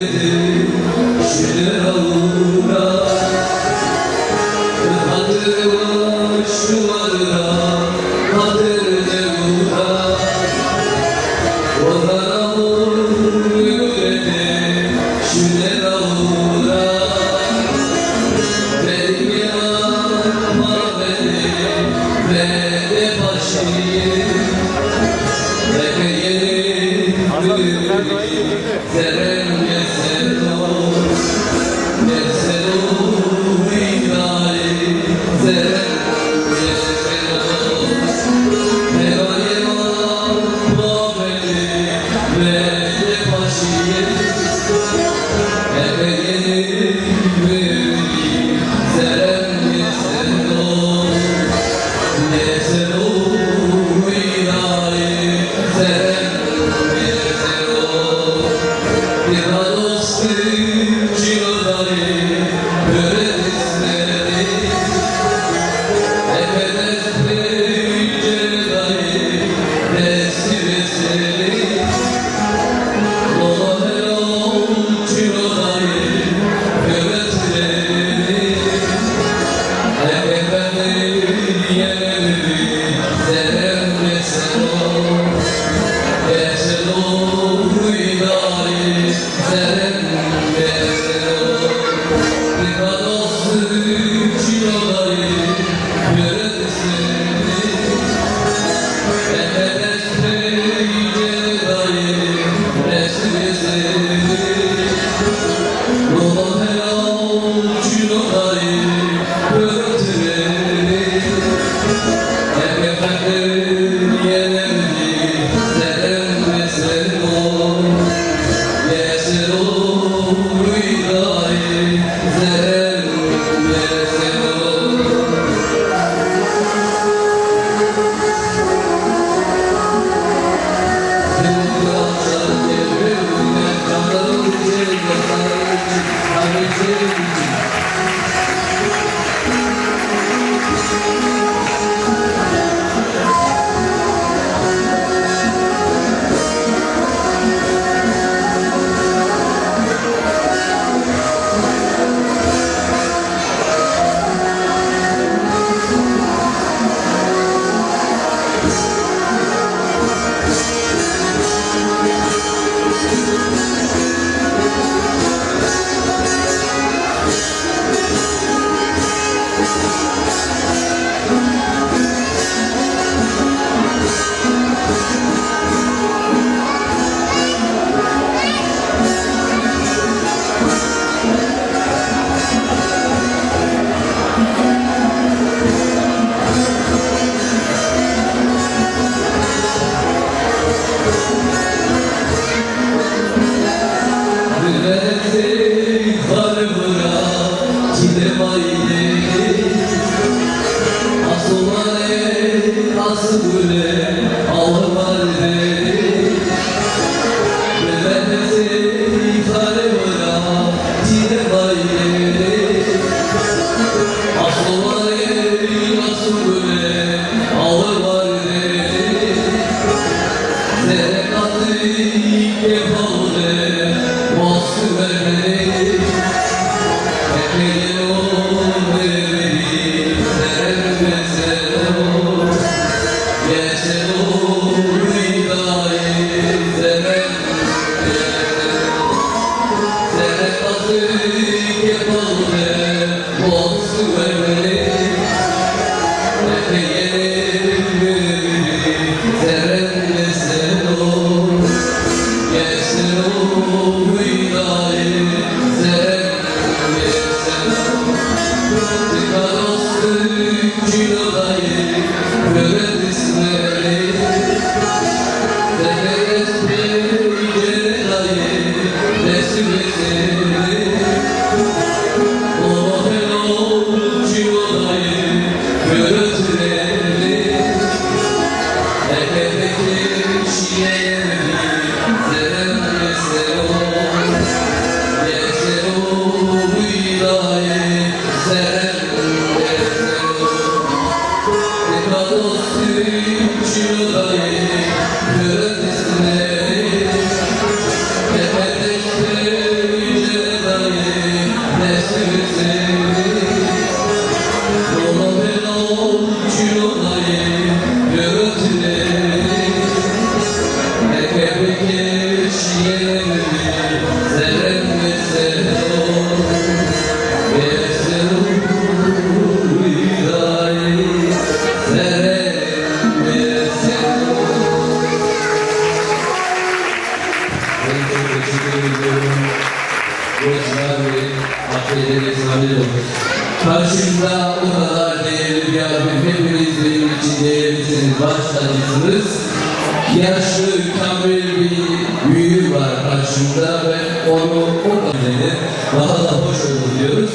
Thank you. hocalar ve affederek zahmet olur. Karşımda o kadar değerli bir abim, hepiniz benim için değerlisiniz, baş tacısınız. Yaşlı, kamil bir büyüğüm var karşımda ve onu o kadar daha da hoş olur diyoruz.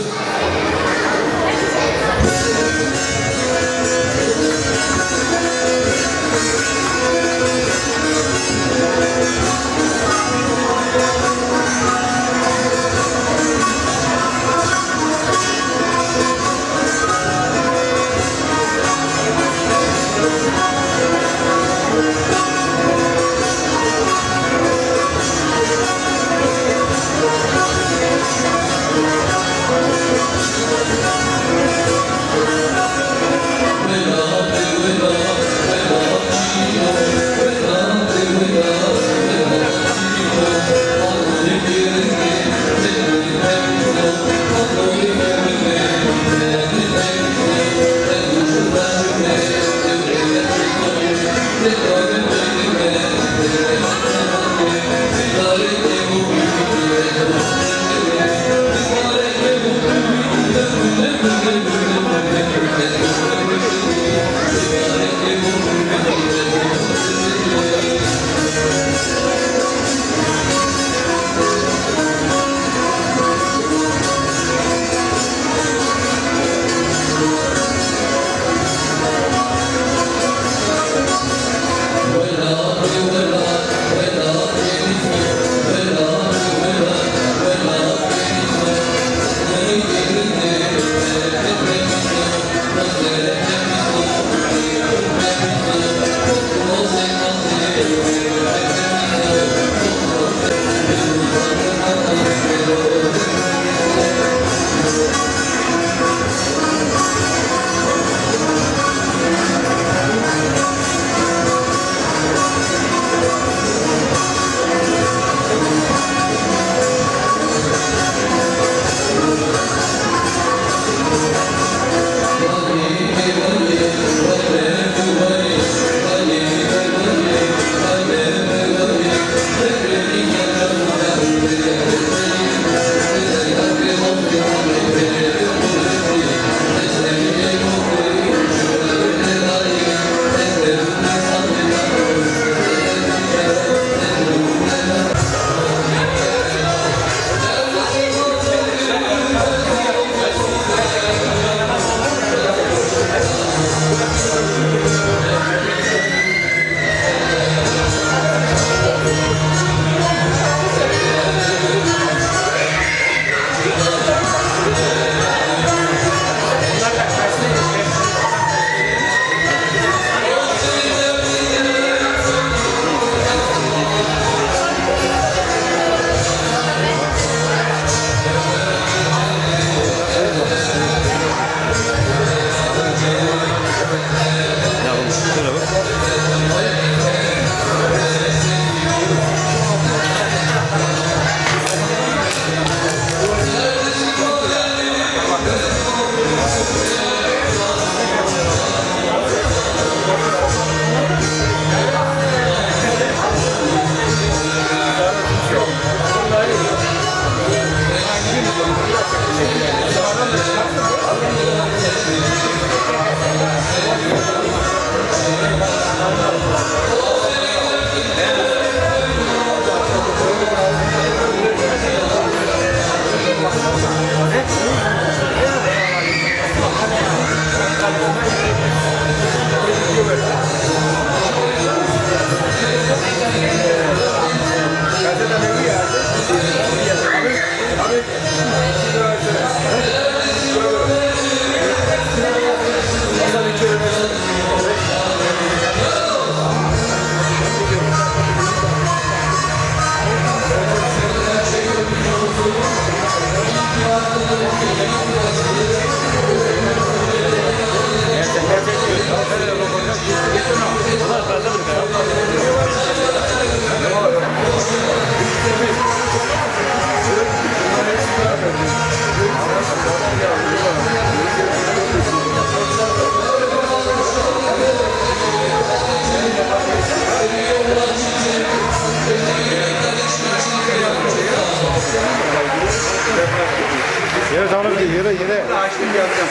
sana bir yere yere. Açtım yapacağım.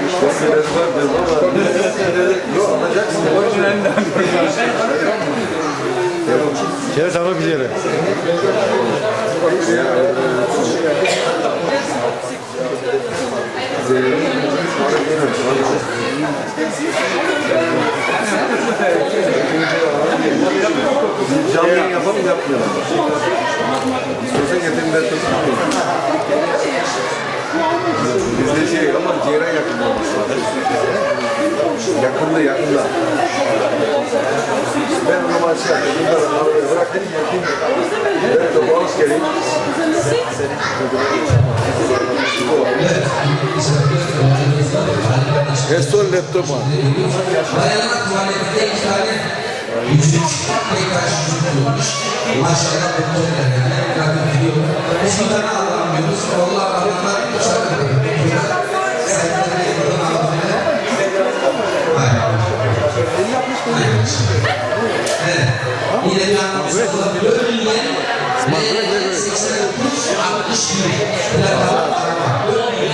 İşte biraz var diyorum ama alacaksın. Orijinalinden. Yere sana bir yere. Canlı yapalım yapmayalım. İstiyorsan getirin de tutmayın. Bizde şey ama ciğere yakın olması lazım. Yakında. Ben o zaman şey yapayım. Bırakın yapayım. Ben de bonus geleyim. Restore laptop var. Bayanlar tuvaletinde 2 tane vücut, tekrar vücut bulmuş. Maşallah doktorlar yani. Kadın biliyor. Biz bir tane alamıyoruz. Allah adamlar dışarıda bekliyor. Sayıları yapalım alamıyorlar. Evet. Yine bir anlamda olabilir. Bölümde 89, 60 bin. Plakalı araba. Bölümde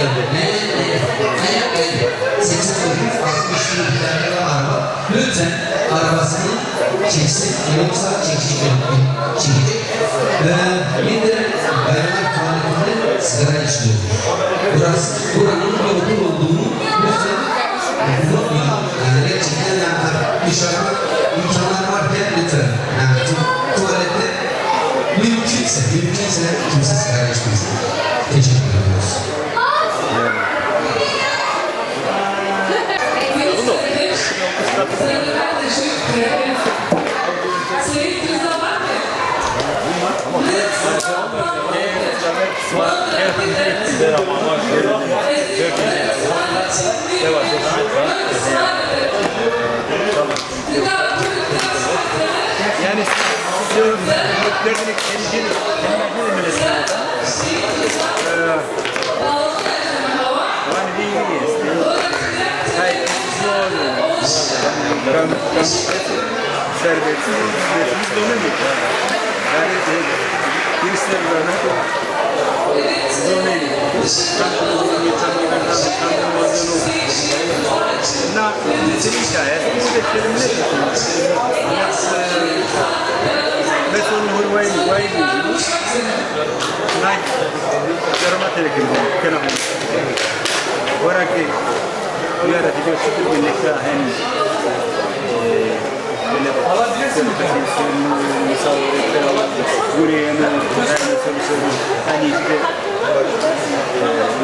89, 60 bin plakalı araba. Lütfen arabasını çeksin. Yoksa çekecek. Bir de bayanlar tuvaletinde sigara içiyormuş. Buranın yolda olduğunu lütfen unutmayın. Gerçekten dışarıda imkanlar varken lütfen. Tuvalette mümkünse kimse sigara içmesin. Teşekkür ediyoruz. Yani diyorum derdini kendini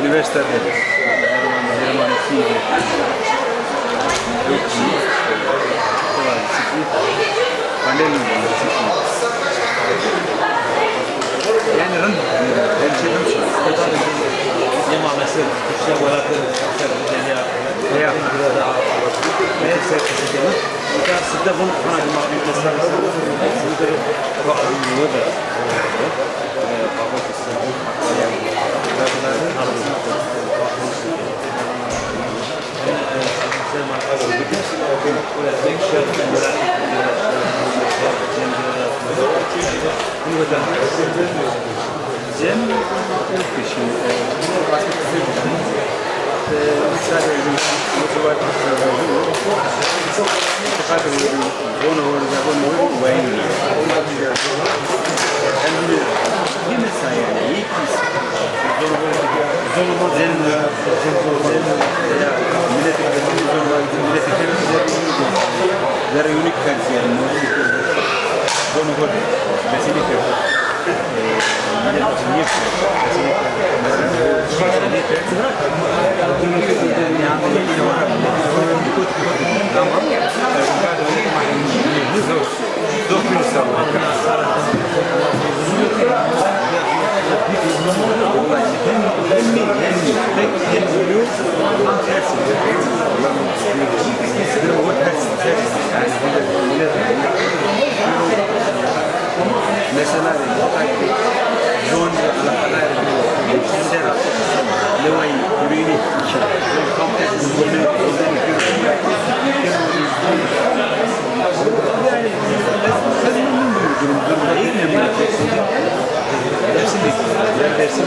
üniversitede yani rın her şeyden yema mesela kuşlar olarak ya neyse kita sudah pun pernah dimaklumi besar sudah kok ada apa kisah yang benar-benar harus saya makan begitu oleh section ini betul jam kişi mesela very unique country and don't go basically mesela zon ala sera leway yürüyeni kompleks zonu dersin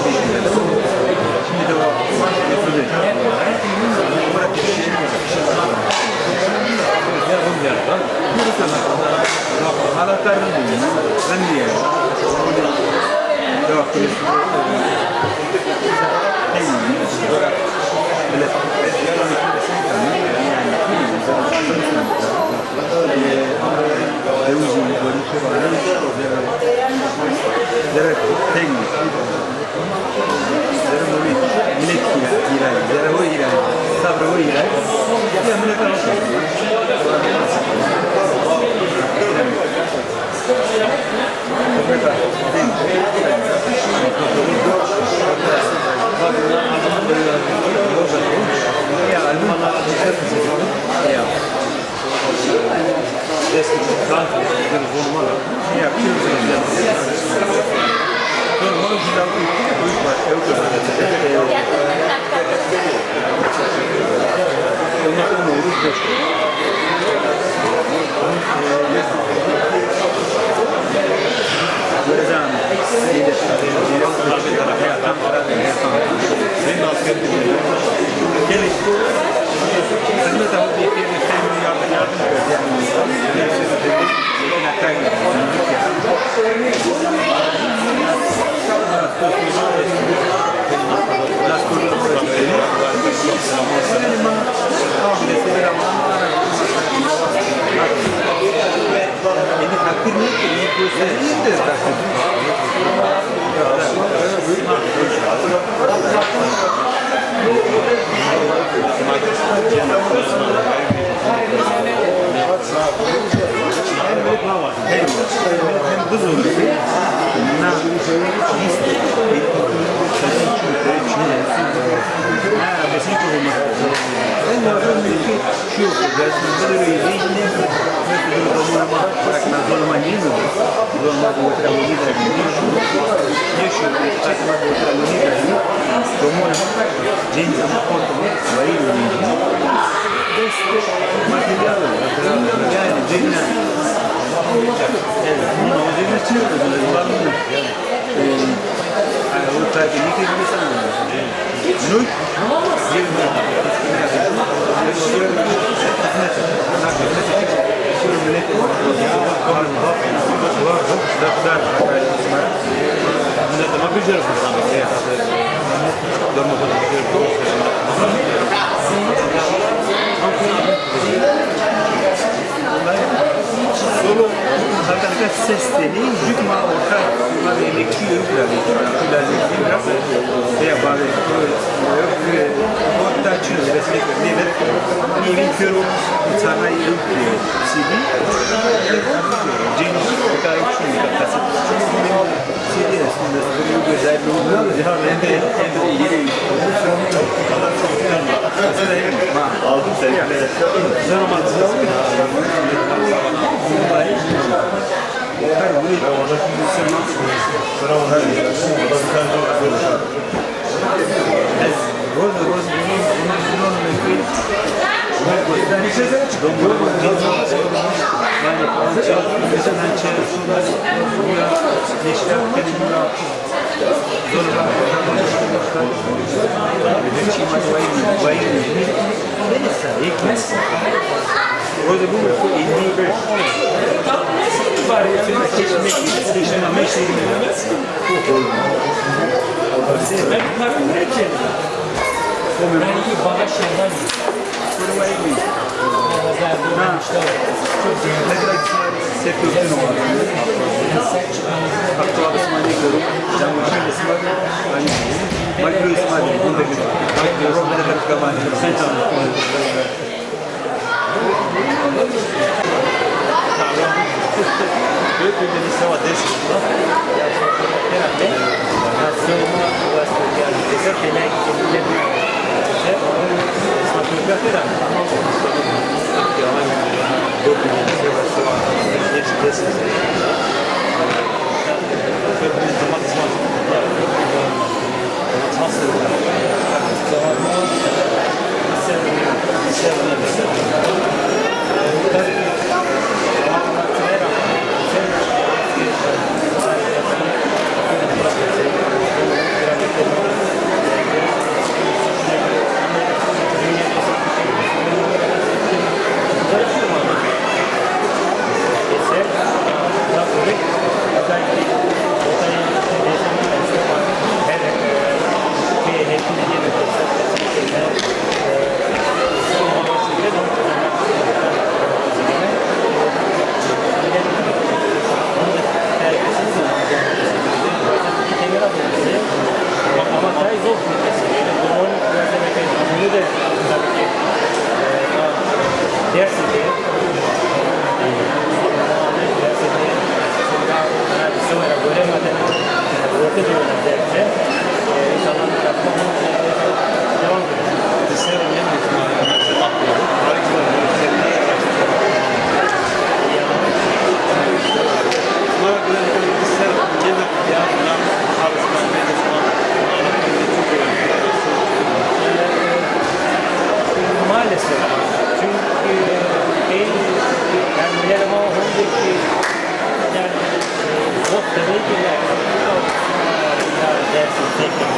dersin tekrar.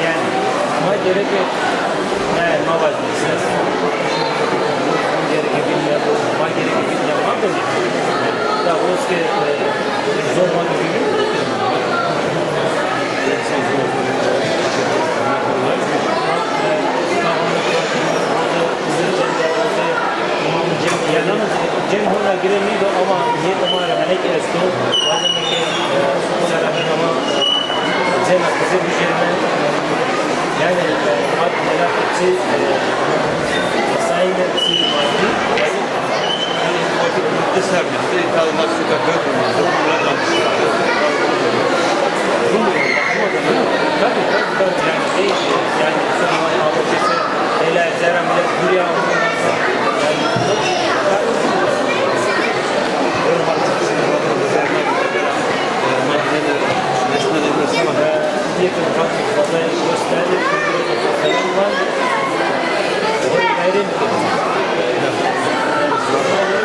Yani ama gerek yok. Ne var diyeceğiz. Gerek bilmiyor. Ama gerek bilmiyor. Ama da da uske zor var gibi. Cem hola giremiyor ama ये तुम्हारा मैंने कि इसको वाजन में के सारा में हम Cem kızı bir şeyden yani mat neler için sayın bir şey vardı. Servisde kalmak sıkıntı görmüyordu. Buradan Tabii yani sonra avukatı neler zeramle buraya yakın fazla gösterdi. Selam var. O ayrım.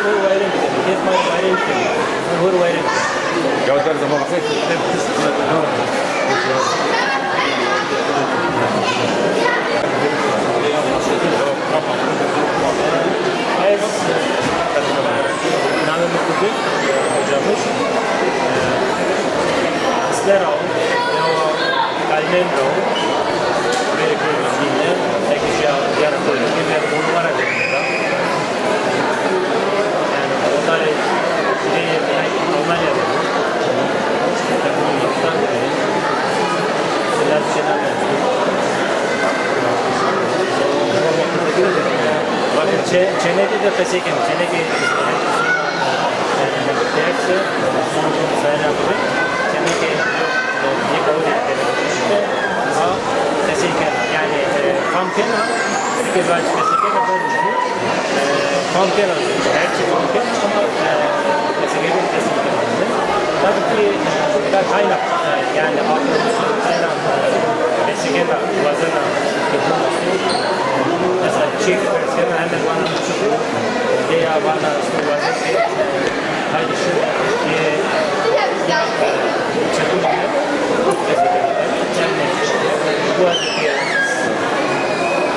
O ayrım. Yetmez ayrım. O ayrım. Gönder zaman bakayım. Evet. Namı kuduk hocamız. İsler alın. Kalmen alın. Böyle bir yine tek şey yaratıyor. Ve onlara göre. Yani onları Almanya'da Çenede de pesekim, çenede derse sayın abi, çenede yıkılıyor. Ama pesekim yani kampanya, bir bazı pesekim böyle kampanya, her şey kampanya ama pesekim tabii ki kaynak yani kaynak pesekim vazına mesela çift versiyonu hemen bana çıkıyor veya bana vazına haydi şu çakılıyor yani bu azıcık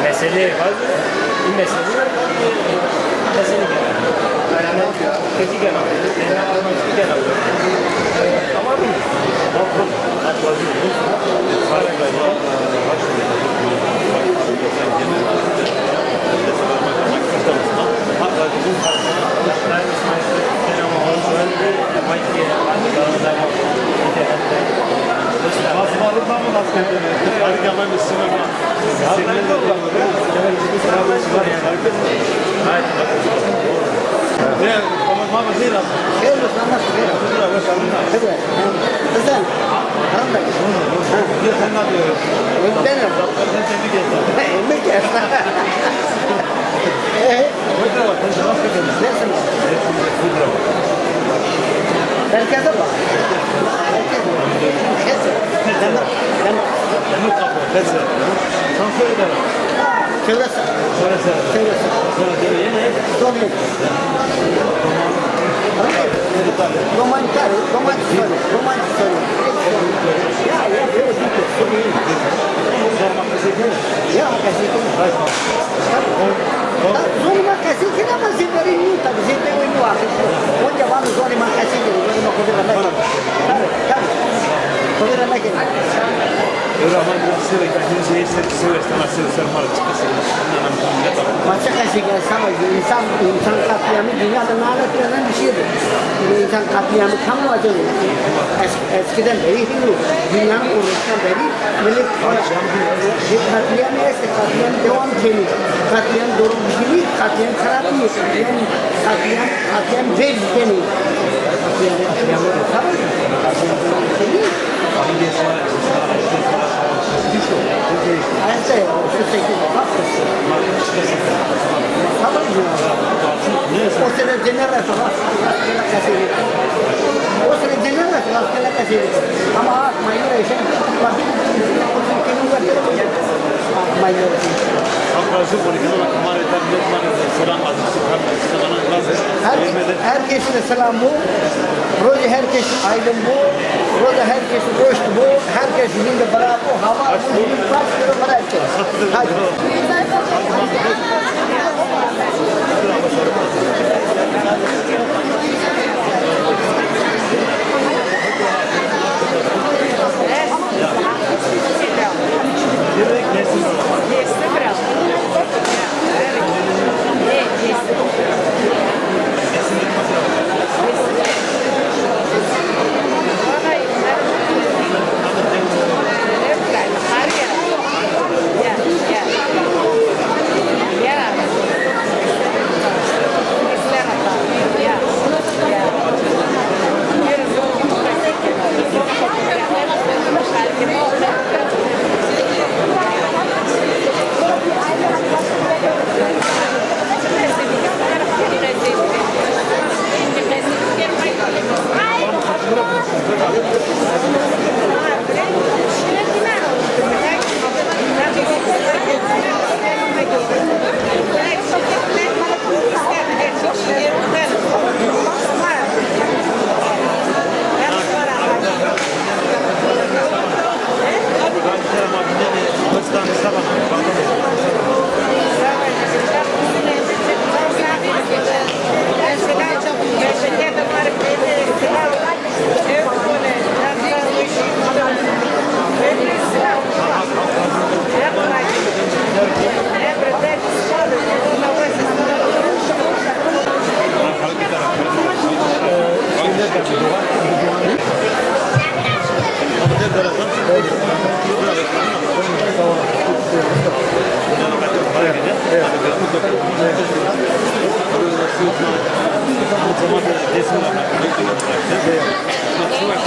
mesele var bir mesele var mesele yani kötü gelen yani almak gelen ama bu insan katliamı dünyada lanetlanan bir şeydir. İnsan katliamı tam olacak. Eskiden beri dünyanın kuruluşundan beri millet katliamı katliam devam ediyor. Katliam doğru bir şey değil, katliam karar değil. Katliam zevk deniyor. Katliamı da tabii. Katliam bir şey değil. Ayette şu şekilde bakmışsın. O sene cennet rastgele kasiri. O sene cennet rastgele kasiri. Ama akmayı yaşam. Bakın kimin var ya? Akmayı yaşam. Herkesin selam bu. Proje herkesin aydın bu. Burada herkes koştu bu, herkes şimdi bırak o hava, bu şimdi kaç kilo para etti. Hadi.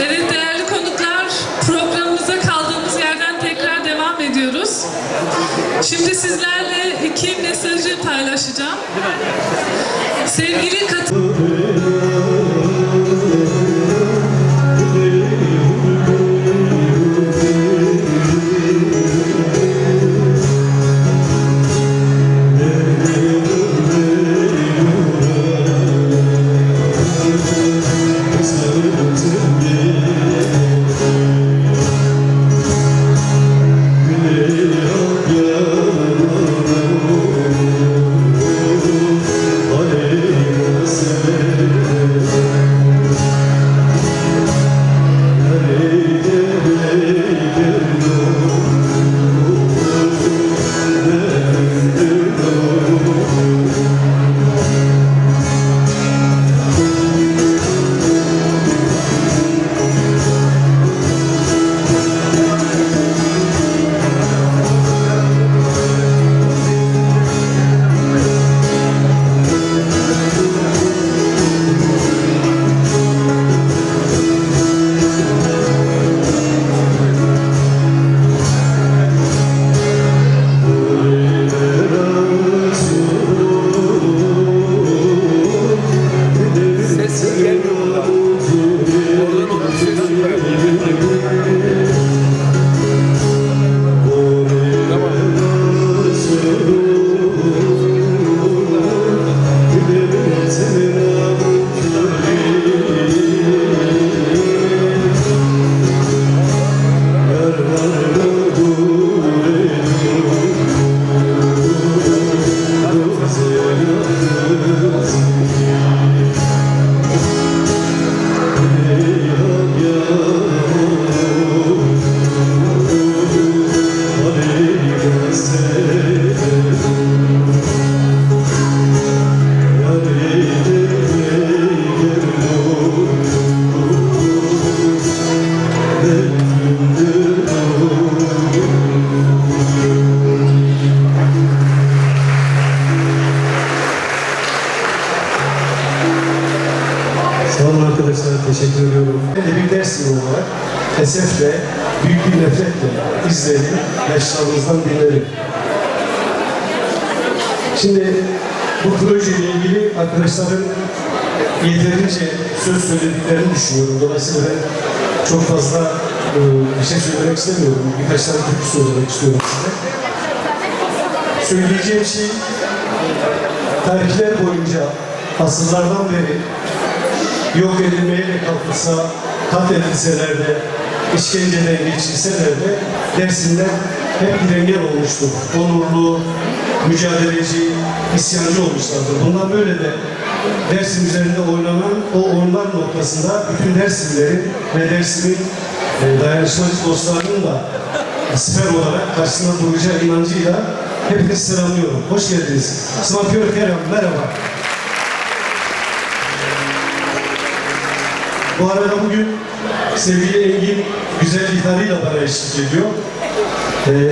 Evet değerli konuklar, programımıza kaldığımız yerden tekrar devam ediyoruz. Şimdi sizlerle iki mesajı paylaşacağım. Sevgili teşekkür ediyorum. Bir ders yolu olarak esefle, büyük bir nefretle izledim, yaşlarımızdan dinlerim. Şimdi bu projeyle ilgili arkadaşların yeterince söz söylediklerini düşünüyorum. Dolayısıyla ben çok fazla bir şey söylemek istemiyorum. Birkaç tane türkü söylemek istiyorum size. Söyleyeceğim şey, tarihler boyunca asırlardan beri yok edilmeye de kalkılsa katledilseler de, işkenceden geçirseler de Dersimler hep direngen olmuştur. Onurlu, mücadeleci, isyancı olmuşlardır. Bundan böyle de Dersim üzerinde oynanan o oyunlar noktasında bütün Dersimlerin ve Dersim'in dayanışmacı dostlarının da siper olarak karşısında duracağı inancıyla hepinizi selamlıyorum. Hoş geldiniz. Smakör Kerem, merhaba. Bu arada bugün sevgili Engin güzel gitarıyla bana eşlik ediyor.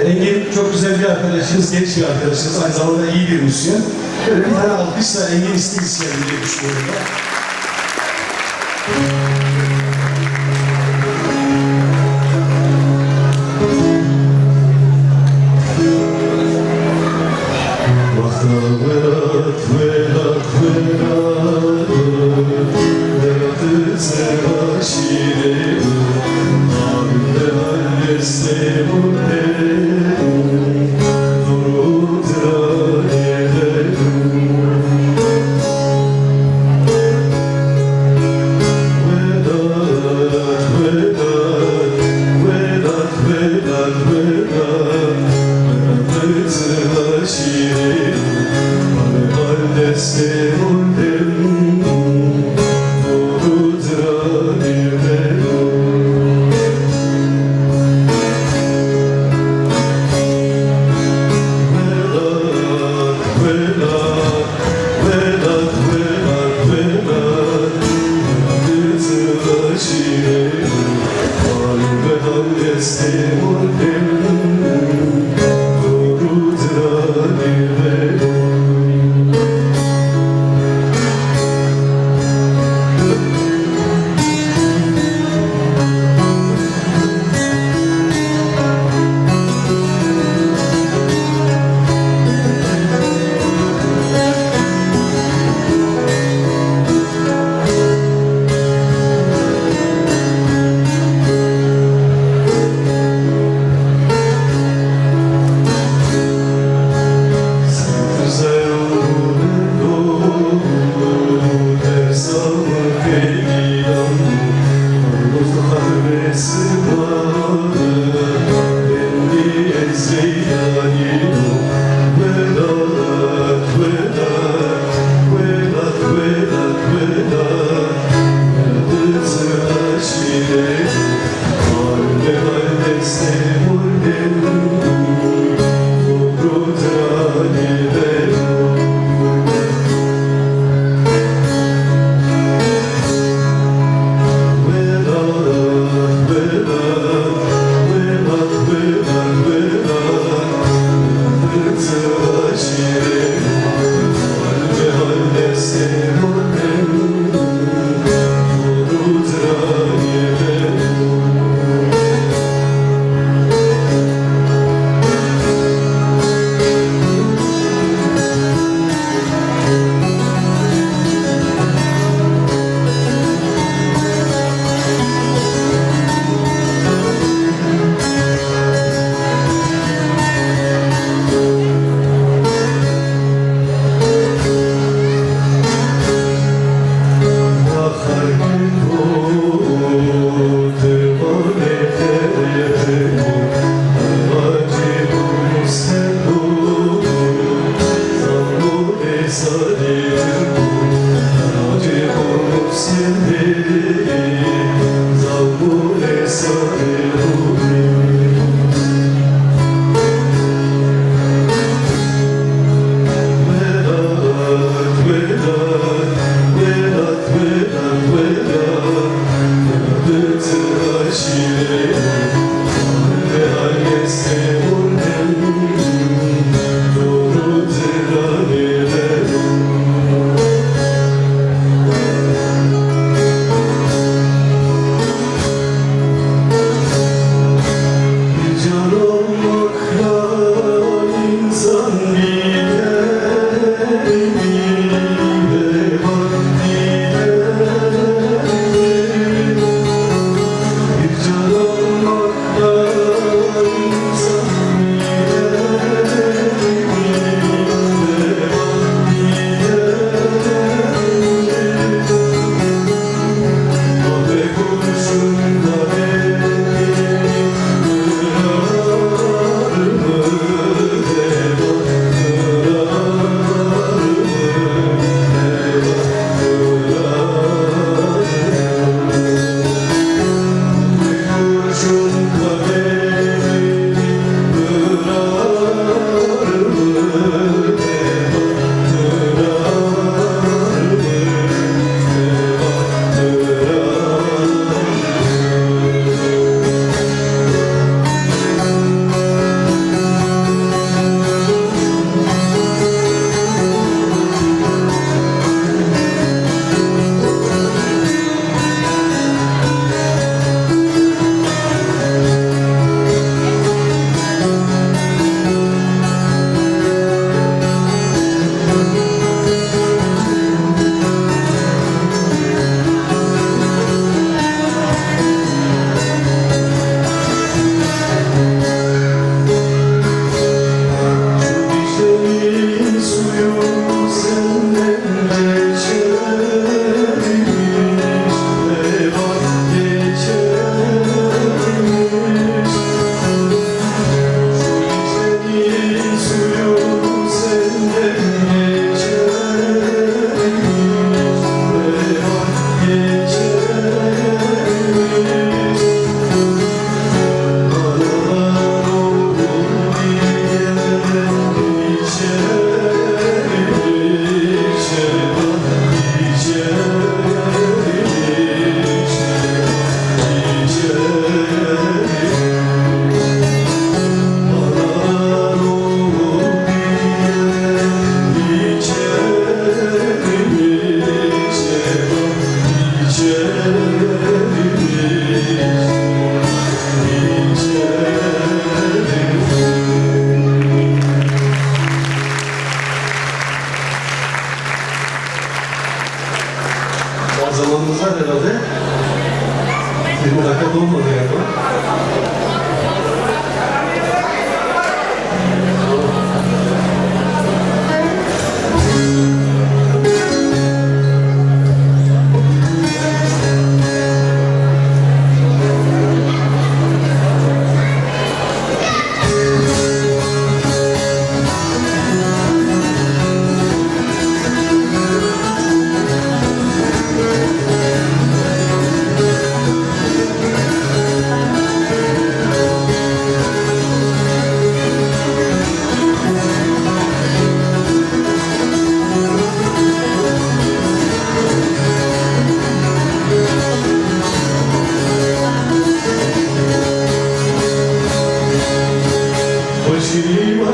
Engin çok güzel bir arkadaşımız, genç bir arkadaşımız, aynı zamanda iyi bir müzisyen. Böyle bir tane alkışla Engin İstingiz geldi diye düşünüyorum ben.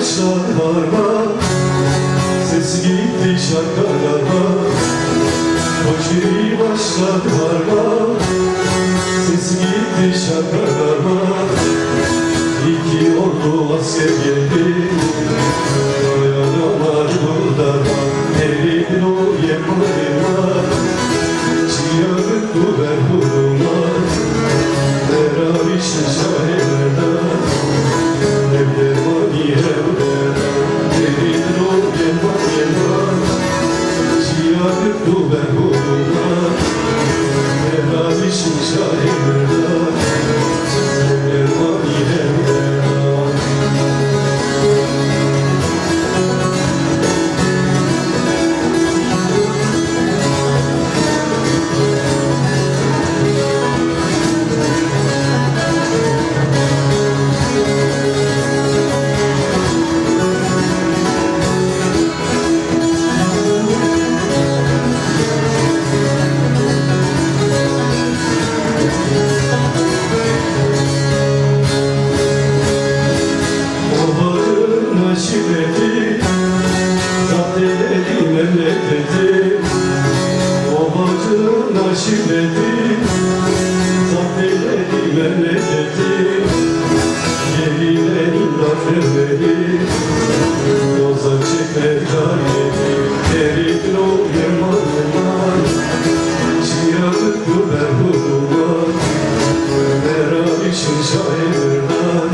başladı harman, sesi gitti şarkılarıma. Koçeri başladı harman, sesi gitti şarkılarıma. İki ordu asker geldi, dayanamadı bu darma. Elin o yemanıma, çiğyanıktı berhuruma. Dervişin şahilerden, evlermani evlerden. Elin o yemanıma, çiğyanıktı berhuruma. Dervişin şahilerden, evlermani evlerden. Şiddeti, zapt edildi memleketi. Obacına şiddeti, zapt edildi memleketi. Yerine imdat vermeli, yoldan çekmek gayeti. Erin o yemanıma, çiğyanıktı berhuruma. Dervişin şairden,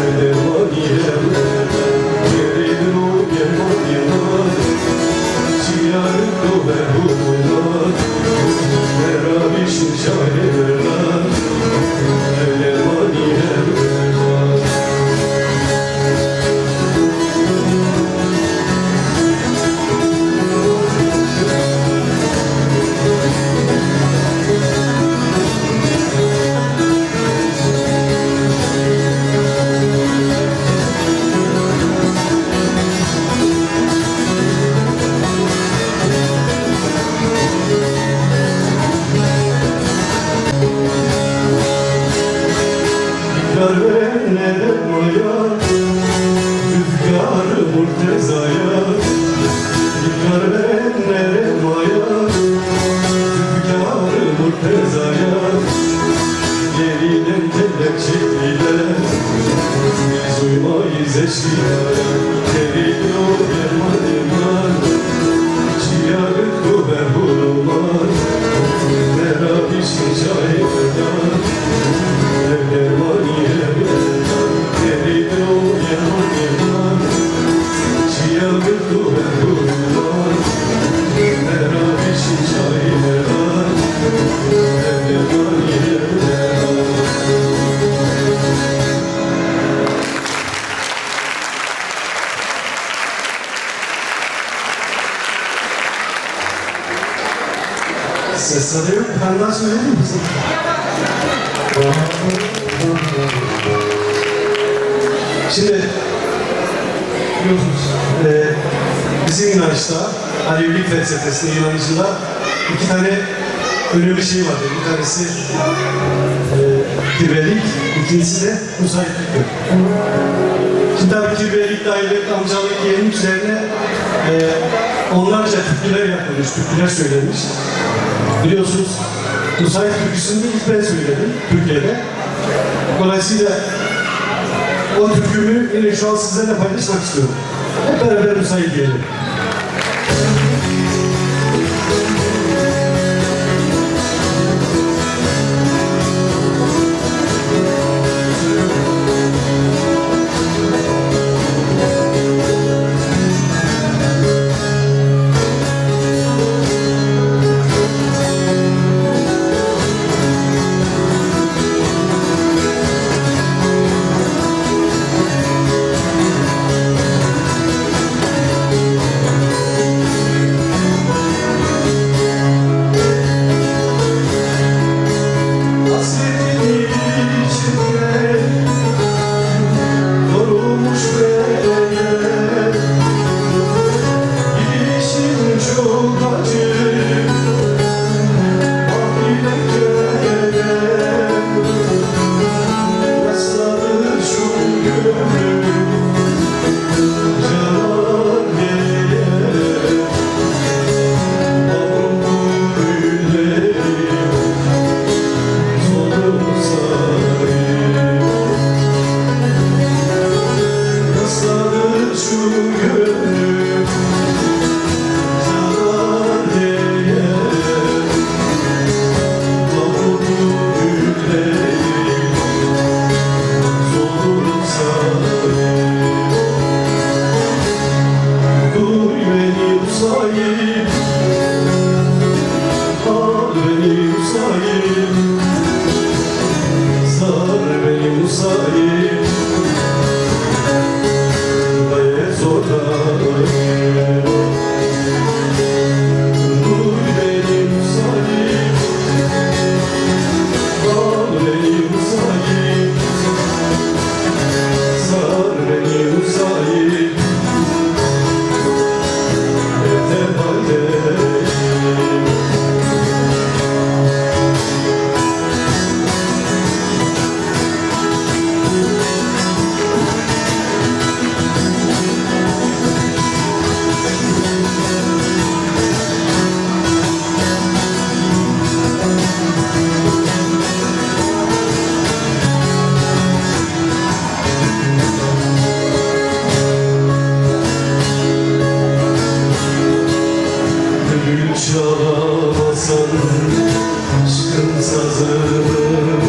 evlermani evlerden. Erin o yemanıma, çiğyanıktı berhuruma. Dervişin şairden, evlermani evlerden. Rüzgar verenlere maya, rüzgar murtezaya. Rüzgar verenlere maya, rüzgar murtezaya. Yeriden tellek çektiler, biz uymayız eşkıyaya. Yerin o yermanıma, çiğyanıktı berhuruma. Dervişin şairden, evlermani evlerden. Erin o yemanıma, çiğyanıktı berhuruma. Dervişin şairden, evlermani evlerden. Sesleri yok, ben daha söyleyeyim mi kızım? Şimdi biliyorsunuz bizim inançta, Alevilik felsefesinin inancında iki tane önemli şey vardır. Bir tanesi kirvelik, ikincisi de musayipliktir. Şimdi tabii kirvelik, dayılık, amcalık, yeğenlik üzerine onlarca türküler yapılmış, türküler söylenmiş. Biliyorsunuz Musayip türküsünü ilk ben söyledim Türkiye'de. Dolayısıyla o türkümü yine şu an sizlerle paylaşmak istiyorum. Hep beraber Musayip diyelim. sar beni musayip gayet zorlar beni musayip al beni musayip sar beni musayip yeter haldeyim. Gül çalamasan aşkın sazını,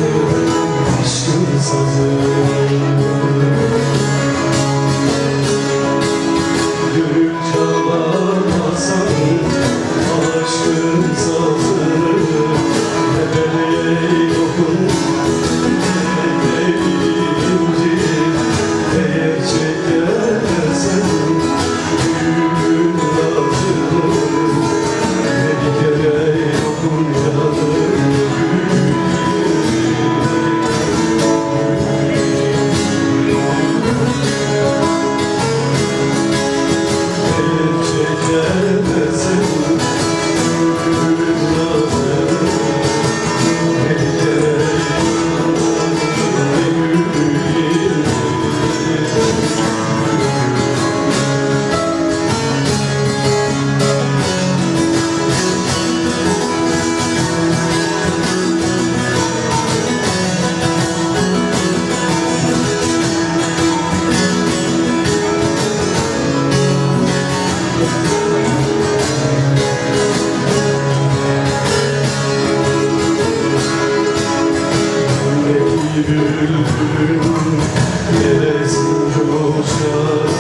aşkın sazını. Gül çalamasan aşkın sazını, ebeleye dokun incir. Eğer çekersen gülün nazını, bir kere dokun canım. Eğer çekersen gülün nazını, bir kere bülbül gelesin coşar,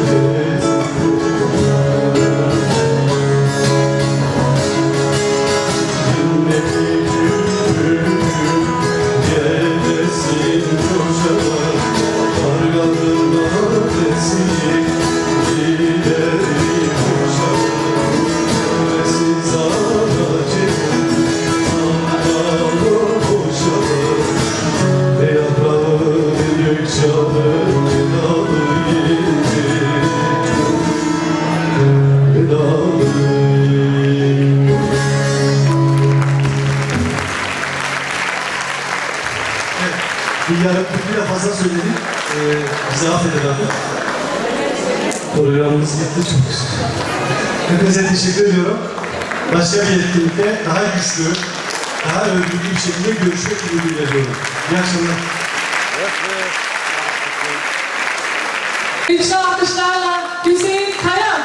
gelesin coşar. Dinledi bülbül gelesin coşar, karganın adresi giderim coşar. Sessiz ağacı sandalye boşar. Yaprağı büyük çalır, dalı ince, dalı ince. Bir yarım türlüyle fazla söyledik. Bize affedin abi. Programımız gitti çok güzel. Hepinize teşekkür ediyorum. Başka bir etkinlikte daha güçlü, daha örgütlü bir şekilde görüşmek ümidiyle diyorum. İyi akşamlar. Güçlü alkışlarla Hüseyin Kaya.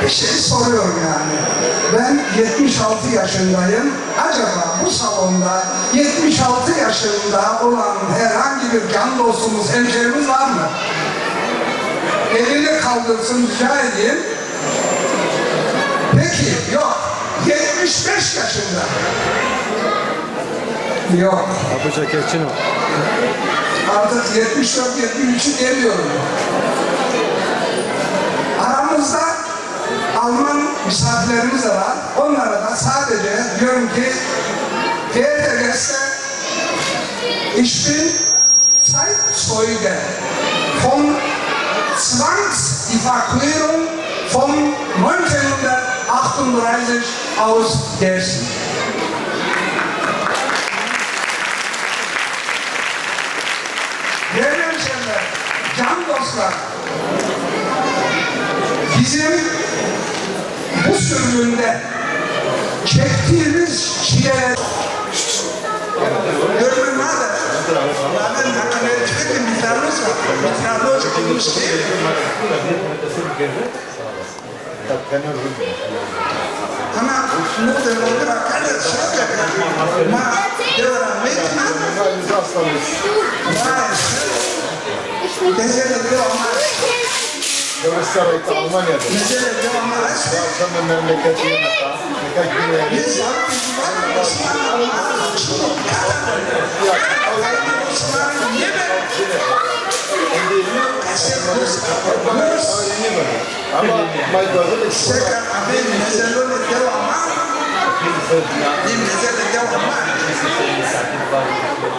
Bir şey soruyorum yani. Ben 76 yaşındayım. Acaba bu salonda 76 yaşında olan herhangi bir can dostumuz, hemşerimiz var mı? Elini kaldırsın rica edeyim. Peki, yok. 75 yaşında. Yok. Kapı ceketçin o. Artık 74-73'ü demiyorum. Aramızda Alman misafirlerimiz de var. Onlara da sadece diyorum ki verehrte Gäste, ich bin Zeitzeuge von Zwangsevakuierung von 1938 aus Gelsen. Değerli hemşehriler, can dostlar, bizim bu sürgünde çektiğimiz diyoruz ki ama muhtemelen olarak şöyle ma devran mekna mesele devamı Kıbrıs'ta Almanya'da. mesele devamı Sonra memleketi yöneten. Birkaç gün evvel. biz yaptık Ama Maydan'da Sekar abin meselone devamı bir mesele devamı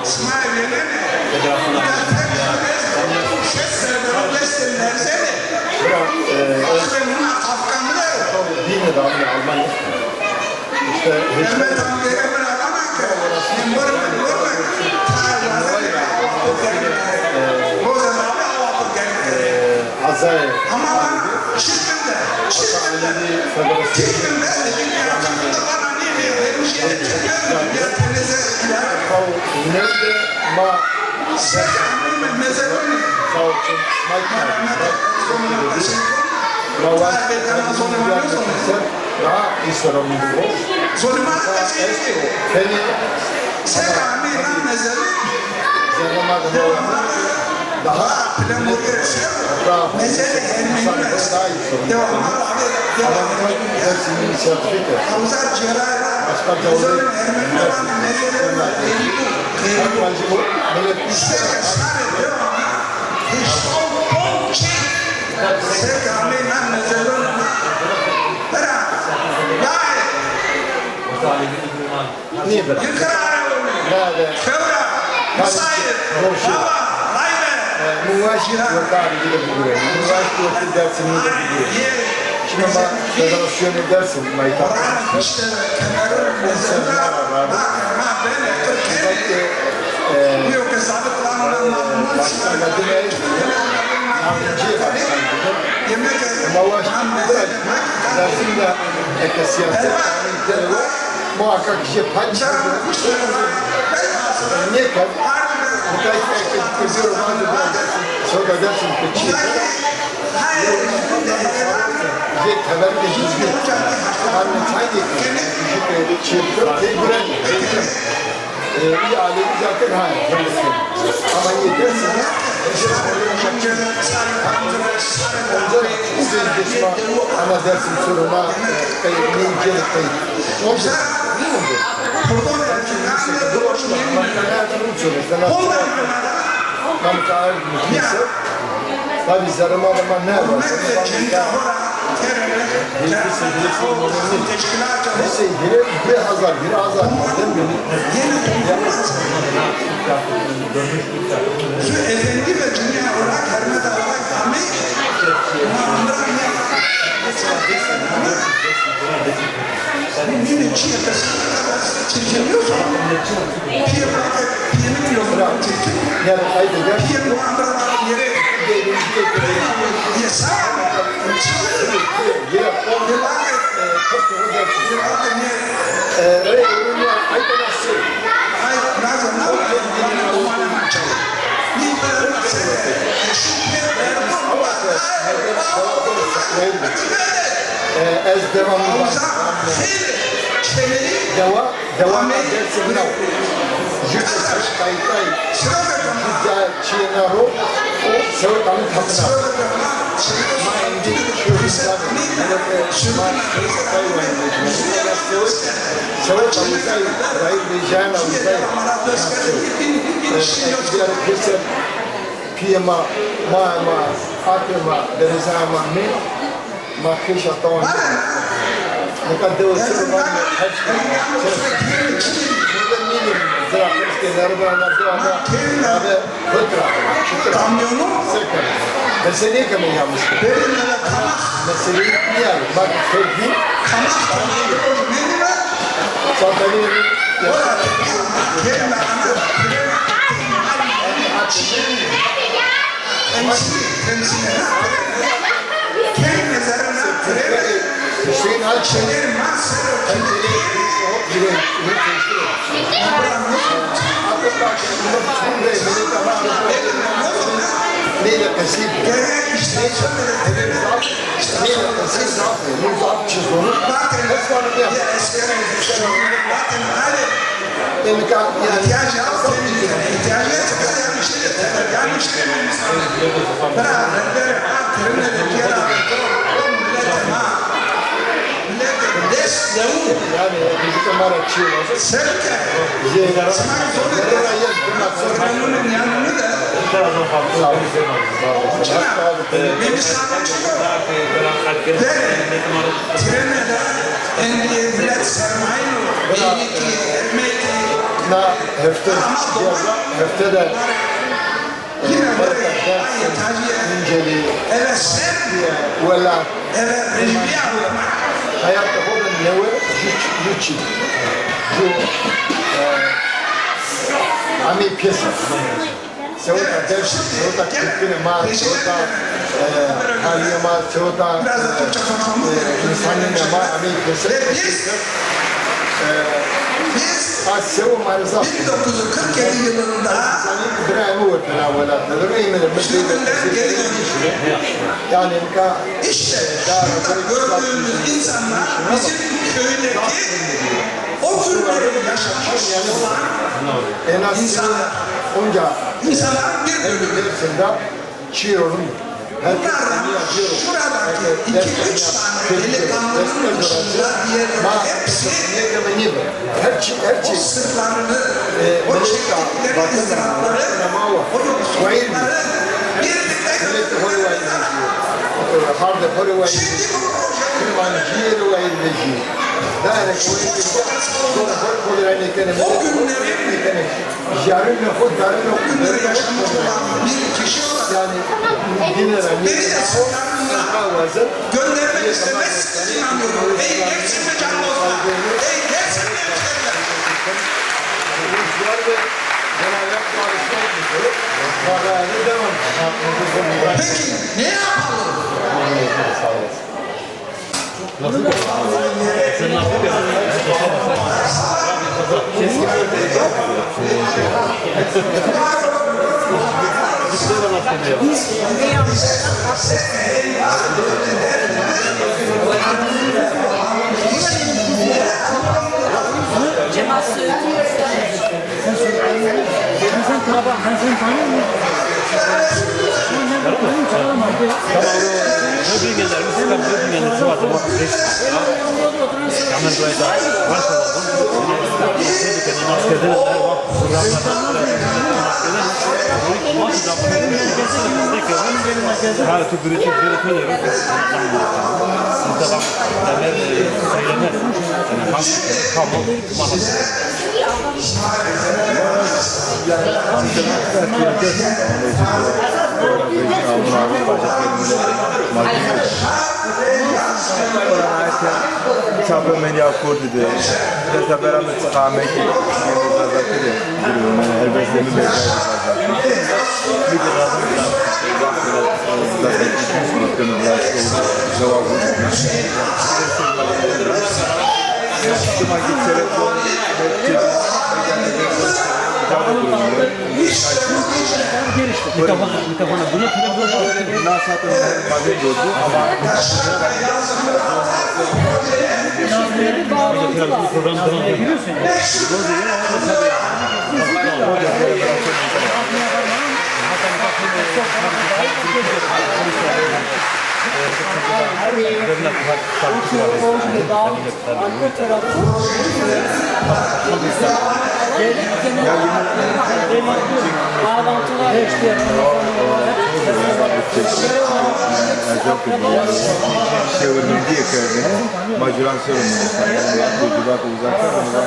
İsmail Yemen'e değil de Almanya. İşte Azay nerede ma daha iyi sorumluluğu beni daha niye bırak? Nerede? Müsait, baba, laybe. Muvaşir yok abi gibi buraya. Muvaşir yok dersini de biliyor. Şimdi ama federasyonu dersin Mayta. İşte kenarı mesela ma bene Türkiye yok hesaplarından Başkan adına yardımcı var sanki. yemek Muvaşir bırak. Dersinde eke siyaset anahtarı var. Muhakkak işe pançak. Niye kal? Mutlaka eke diyorum hadi dersin. Sonra dersin ki Bize teber de düzgün. Anne çay yıkıyor. Çırpıyor. Tebüren. Bir alemi zaten hayır. Ama yetersin. Ama dersin soruna ne incelik kayıp. Olacak. Ne olacak? Namık ağır bir kimse. Tabi zarıma adama ne var? Neyse bir hazar. Şu efendi ve dünya olarak hürmet alarak kami Mümkün içi çekiliyorsa piyemin yolundan çekil. Yani kaydeder. Piyemin andraların yere yasa Ez devamlı var. Devam edersin buna. Jütesiz kayıtay. Jütesiz çiğnaro. O sevdanın tapına. Mayindi şöhüzden. Sevdanın Rahim Beycan Avuzay. Ekber Kırsel. Piyama, Mama, Akıma, Derizama, Mi. Makış Atawan. Mukaddev Sırıvan. Şurada minim. Zırakmış kenarı anlattı ama abi fıtra, şıkra, sekar. Meseleyi kime yapmıştı? Meseleyi niye yapmış? Bak tevhid, sataniyenin Hüseyin Alçen'in ميل قصير Gerek işte ميل قصير ضعفي مو ضعف شزونه bakın بس أنا ya بيعمل eskiden bakın hadi اللي كان يعني ihtiyacı al ihtiyacı çıkar yani bir şey yeter yani bir şey olmaz beraber beraber akırın da diğer millete ma millete des yavur يعني بيجيك مرة تشيل sevke زي sana sonra sorunun yanını da bir saat çıkıyor trene de en devlet sermaye belki ekmeği ما هفتدى yine böyle taciye منجلي evet sen ولا evet rejimi almak حياة هون النوى يوتشي جو عمي بيسا سويتا درس سويتا كتير ما سويتا حاليا ما سويتا biraz da Türkçe konuşmamız gerekiyor. إنسانية ما عمي بيسا Biz أسوي مرزق 1947 yılında إبراهيم هو تناولات نظري من المسجد يعني كان işte burada gördüğümüz insanlar bizim köydeki o günleri yaşamış olan insanlar. İnsanlar bir bölümü. Bunlardan şuradaki 2-3 tane delikanlının dışında diğerleri hepsi o sırtlarını, o çektikleri ızdırapları, o yoksullukları birlikte götürüyorlar. Şimdi o günleri yaşamış olan bir kişi olarak beni de sırtlarında göndermek istemez inanıyorum. Ey gerçekten canlı olsa, ey gerçekten peki ne yapalım? Çapı medya kurdu de. Desa beraber çıkamak ki yeni zaten elbette mi bekliyor. Bir de zaten ikimiz bakın biraz cevap Cuma gitseler Mikrofona bunu Nasatın madem yoldu ama çevirmediği ekibine macuran sorumlusu. Yani kutubat uzakta bunu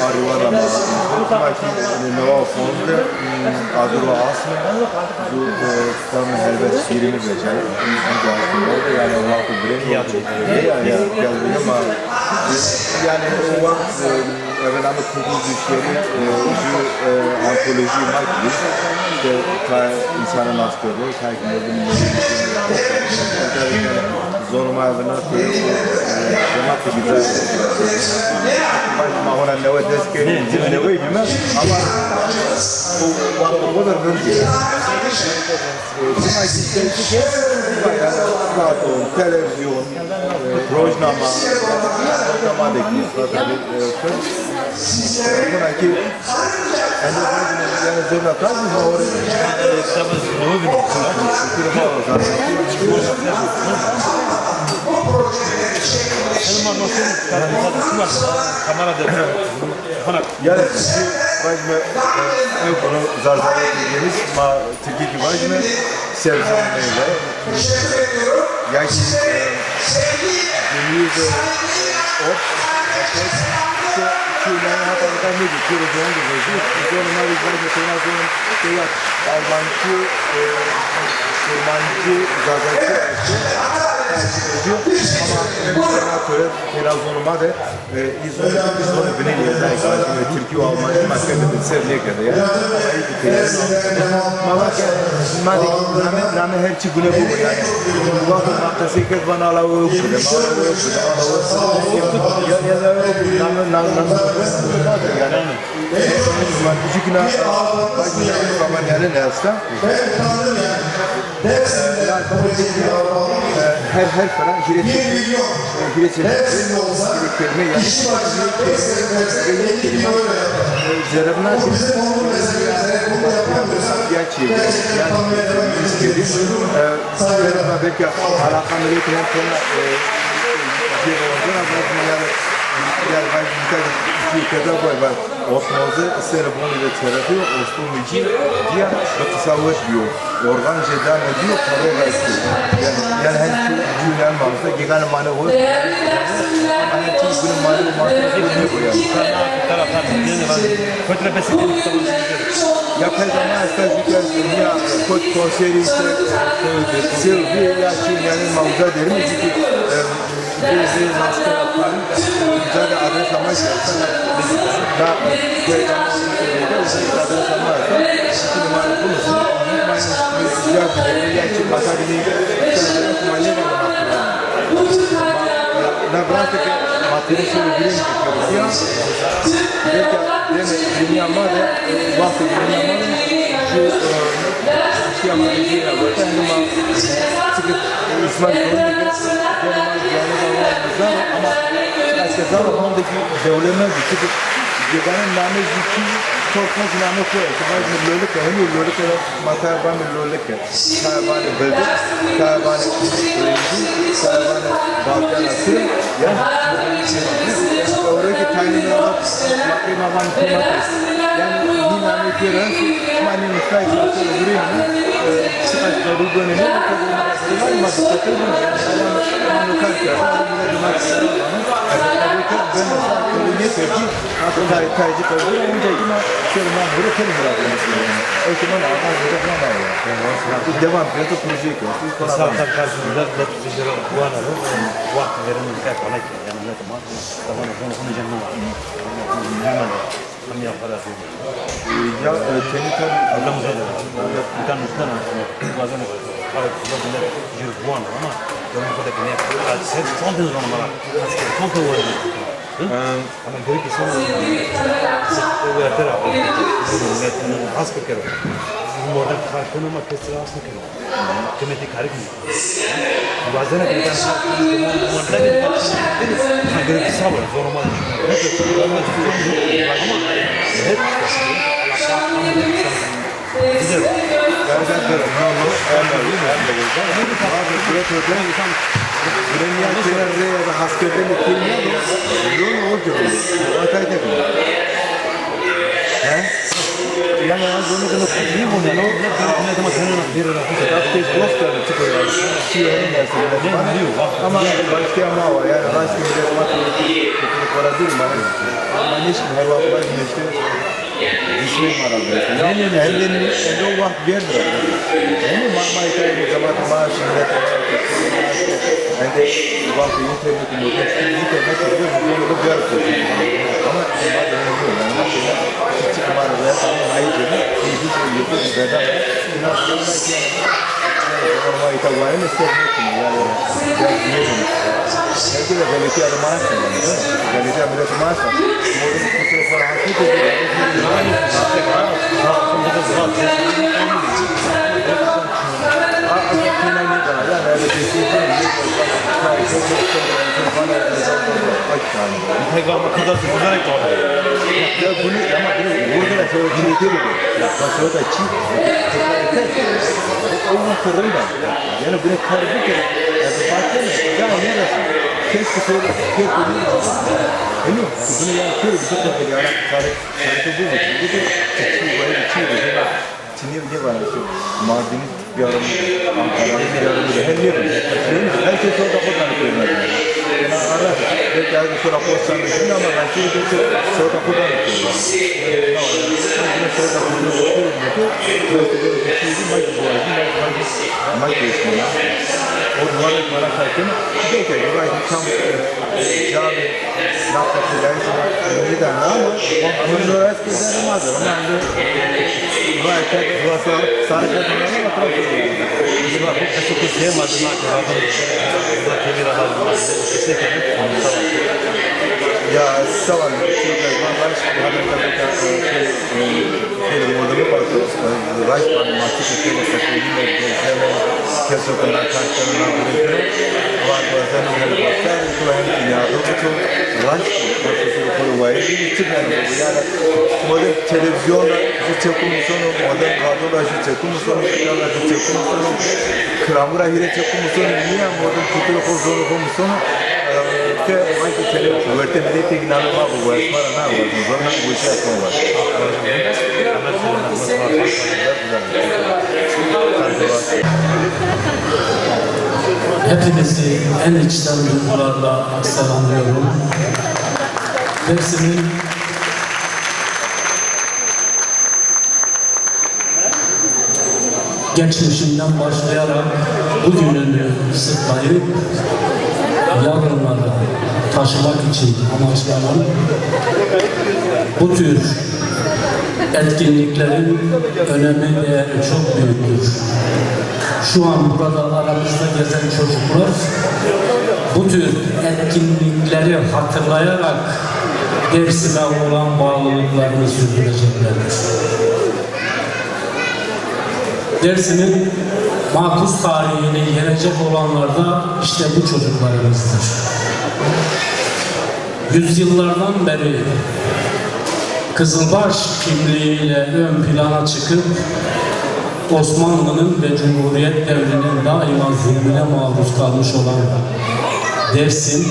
Arrivare nel nuovo fondo ad Asme su stanno helbet 20 geçer. Yani Allah'u bilemiyor. Ma yani o vakit evvelame kurduğu işleri şu antoloji makbul işte ta insanın askerleri terk edildiğini zoruma cemaatine cemaat güzel. Ben mahona ne var deske ne var bilmem ama o kadar böyle. Cemaat işte bayağı radyo, televizyon, projenama, programa dekliyor. Tabii buna ki yani zorla kalmıyor mu? Yani başıma bunu zarzat edeceğimiz ama Türkiye'deki başıma sevgiyle yani günlüğü ot Türkiye'nin hatalıklar nedir? Türkiye'nin de böyle. Zorunlar izlerken Türkiye'nin şeyler Almancı zaten ama göre Trabzon'uma da İzmir'e bineliyoruz. Yani Türkiye Almanya maskede sevliye kadar ya. Ama name her çi güne bu yani. Bu vakit maktası kez bana alağı yok. Küçüküne babanyanın hasta. Her falan hireçeli kelime yani zarabına gerçeği yani zarabına belki alakamı getiren sonra yani ben bir kadar var. Osmanlı serebral ile terapi Osmanlıcı diye tasavvur diyor. Organ cedam ediyor, para veriyor. Yani her şey dünyanın mantığı, gigan manı var. Ama her şey günün mantığı yok yani. Ya her zaman isterken dünya koç konseri işte sevgi ya ki yani mavza derim ki bir hasta yapan güzel adres ama da adres ama iki numara bulursun güzel bir ya ki masajını kumanya da na vrate ke materijele bilim yapıyoruz ya dünya mada vakti dünya mada şu ama bir ama sıkıntı İsmail ama başka zamandaki devletler çünkü gedanın namı ziki çok fazla namı koyuyor. Çünkü loluk hem loluk mataba loluk sahaban bölge sahaban sahaban bağlantısı ya oradaki tayinler makineman kumates yani dinamik gören mani müsait duruyor sıkıntı duyduğunu ne kadar masakta ama karşı ne peki aslında tercih ediyor önce ama şöyle böyle kelime yapıyoruz. Eğitimin ağzından böyle falan var ya. Devam ediyor proje yapıyor. İnsanlar karşısında da tüccar kuanları vakti verilmiş bir kalay yani ne zaman tamam onun canı var. Hemen hem yaparak ya seni tabii adam zaten bir tane usta bazen kalay kullanıyor tüccar kuanlar ama benim kadar ne yapıyor? Sen son bir zaman var. Son bir var. Ama böyle bir şey bu yapar. Bu az bir kere. Bu orada farkını ama kestir aslında kere. Kemeti karık mı? Bazen bir tane montaj yapıyor. Hani bir sabır zoruma düşüyor. Ama hep güzel. gerçekten Brenya ya da haskerden kimya yol oluyor. Ortaya çıkıyor. Yani bunu iyi bunu ne zaman senin bir rapte poster çıkıyor. Şiirin dersi. Ama başka ama var yani başka bir matematik para değil mi? Ama ne için her vakit işte İsmail Marabbesi. Yani ellerini o vakit verdir. Yani Marmara'yı zaman maaşında yani vakti internetin yok. İnternet yok. Bunu da görüyoruz. Ama bazen yok. Yani küçük Marmara'ya ayrıca bir şey yapıyor. Bedava. Marmara'yı da var mı? Yani Belki de belki adım araçsın. Belki de bir adım araçsın. Modun kusura falan haklı Peygamber kadar güzel kaldı. ya bunu ama bunu burada da şöyle bir şey ya başka da çiğ. Onun kırında. Yani bunu karşı ki ya bakın ya neresi? Keşke şöyle bir bunu ya şöyle bir şey de ya karşı bu. Bu da çiğ var çiğ var. Çin'e bir var şu Mardin'in bir yarım Ankara'nın bir yarım da her yeri. Herkes orada kullanıyor. Yani ara belki sonra postanın ama ben şimdi de sonra kullanıyorum. Yani sonra kullanıyorum. O duvarı bana saydım. Diyor ki burayı tam cami napaklarıyla neden ama bunu eskiden olmazdı. Ama bu sadece bunlarla bakıyoruz. Bizim bu kaçık şey maddeler bu tebir alanı ya savan ben baş haber şey modeli bakıyoruz. Baş maçı çekiyor saklayayım keso kadar karşılarına bırakıyor. Var bazen öyle bakar. Kulağın ya bu çok baş nasıl koyuyor. Yani model televizyonda çekimi sonu model radyoda çekimi sonu kadar çekimi sonu kramura hire çekimi sonu niye model tutuyor sonu sonu ke aynı televizyon verte bir tek inanma bu var bana ne var bu zaman bu şey yapma var. Hepinizi en içten duygularla selamlıyorum. Dersimin geçmişinden başlayarak bugününü sırtlayıp yarınları taşımak için amaçlanan bu tür etkinliklerin önemi değeri çok büyüktür. Şu an burada aramızda gezen çocuklar bu tür etkinlikleri hatırlayarak dersine olan bağlılıklarını sürdüreceklerdir. Dersimin makus tarihini yenecek olanlar da işte bu çocuklarımızdır. Yüzyıllardan beri Kızılbaş kimliğiyle ön plana çıkıp Osmanlı'nın ve Cumhuriyet devrinin daima zulmüne maruz kalmış olan Dersim,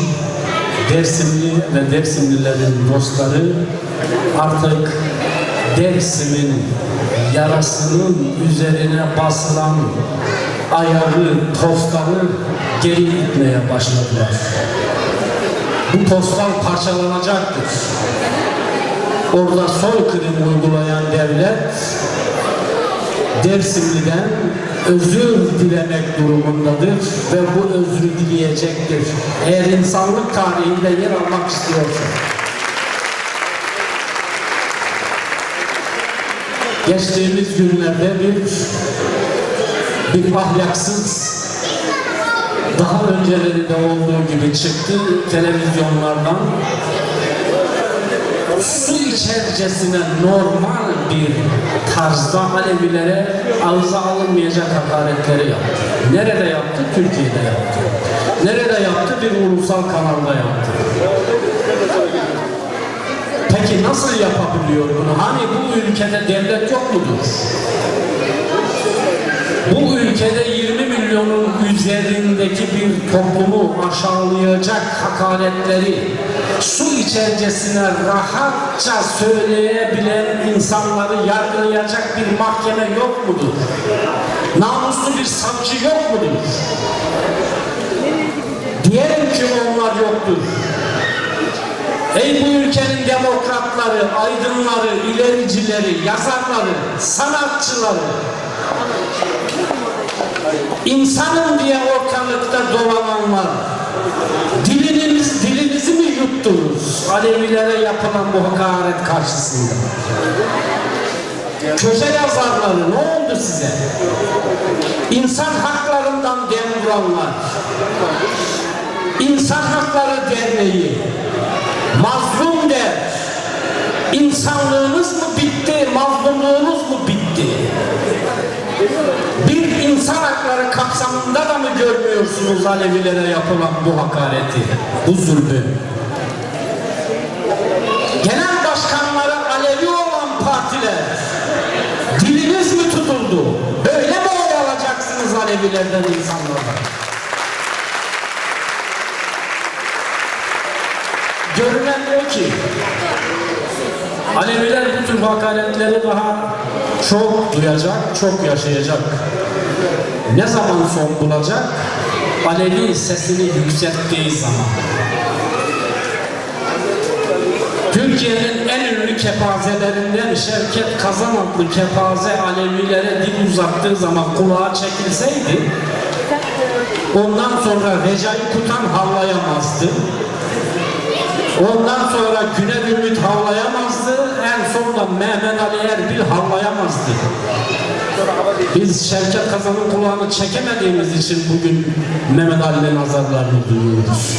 Dersimli ve Dersimlilerin dostları artık Dersim'in yarasının üzerine basılan ayağı, tostları geri itmeye başladılar. Bu tostlar parçalanacaktır. Orada soykırım uygulayan devlet Dersimli'den özür dilemek durumundadır ve bu özrü dileyecektir. Eğer insanlık tarihinde yer almak istiyorsa. Geçtiğimiz günlerde bir ahlaksız, daha önceleri de olduğu gibi çıktı televizyonlardan, su içercesine normal bir tarzda Alevilere ağza alınmayacak hakaretleri yaptı. Nerede yaptı? Türkiye'de yaptı. Nerede yaptı? Bir ulusal kanalda yaptı. Peki nasıl yapabiliyor bunu? Hani bu ülkede devlet yok mudur? Bu ülkede 20 milyonun üzerindeki bir toplumu aşağılayacak hakaretleri su içercesine rahatça söyleyebilen insanları yargılayacak bir mahkeme yok mudur? Namuslu bir savcı yok mudur? Diyelim ki onlar yoktur. Ey bu ülkenin demokratları, aydınları, ilericileri, yazarları, sanatçıları, insanım diye ortalıkta dolananlar, dilinizi mi yuttunuz Alevilere yapılan bu hakaret karşısında? Köşe yazarları ne oldu size? İnsan haklarından dem vuranlar, İnsan Hakları Derneği mazlum der. İnsanlığınız mı bitti, mazlumluğunuz mu bitti? Bir insan hakları kapsamında da mı görmüyorsunuz Alevilere yapılan bu hakareti, bu zulmü? Genel başkanları Alevi olan partiler, diliniz mi tutuldu? Böyle mi oy alacaksınız Alevilerden, insanlardan? Görünen o ki Aleviler bu tür hakaretleri daha çok duyacak, çok yaşayacak. Ne zaman son bulacak? Alevi sesini yükselttiği zaman. Türkiye'nin en ünlü kepazelerinden Şevket Kazan adlı kepaze Alevilere dil uzattığı zaman kulağa çekilseydi, ondan sonra Recai Kutan havlayamazdı. Ondan sonra Güner Ümit havlayamazdı, en sonunda Mehmet Ali Erbil havlayamazdı. Biz Şevket Kazan'ın kulağını çekemediğimiz için bugün Mehmet Ali'nin azarlarını duyuyoruz.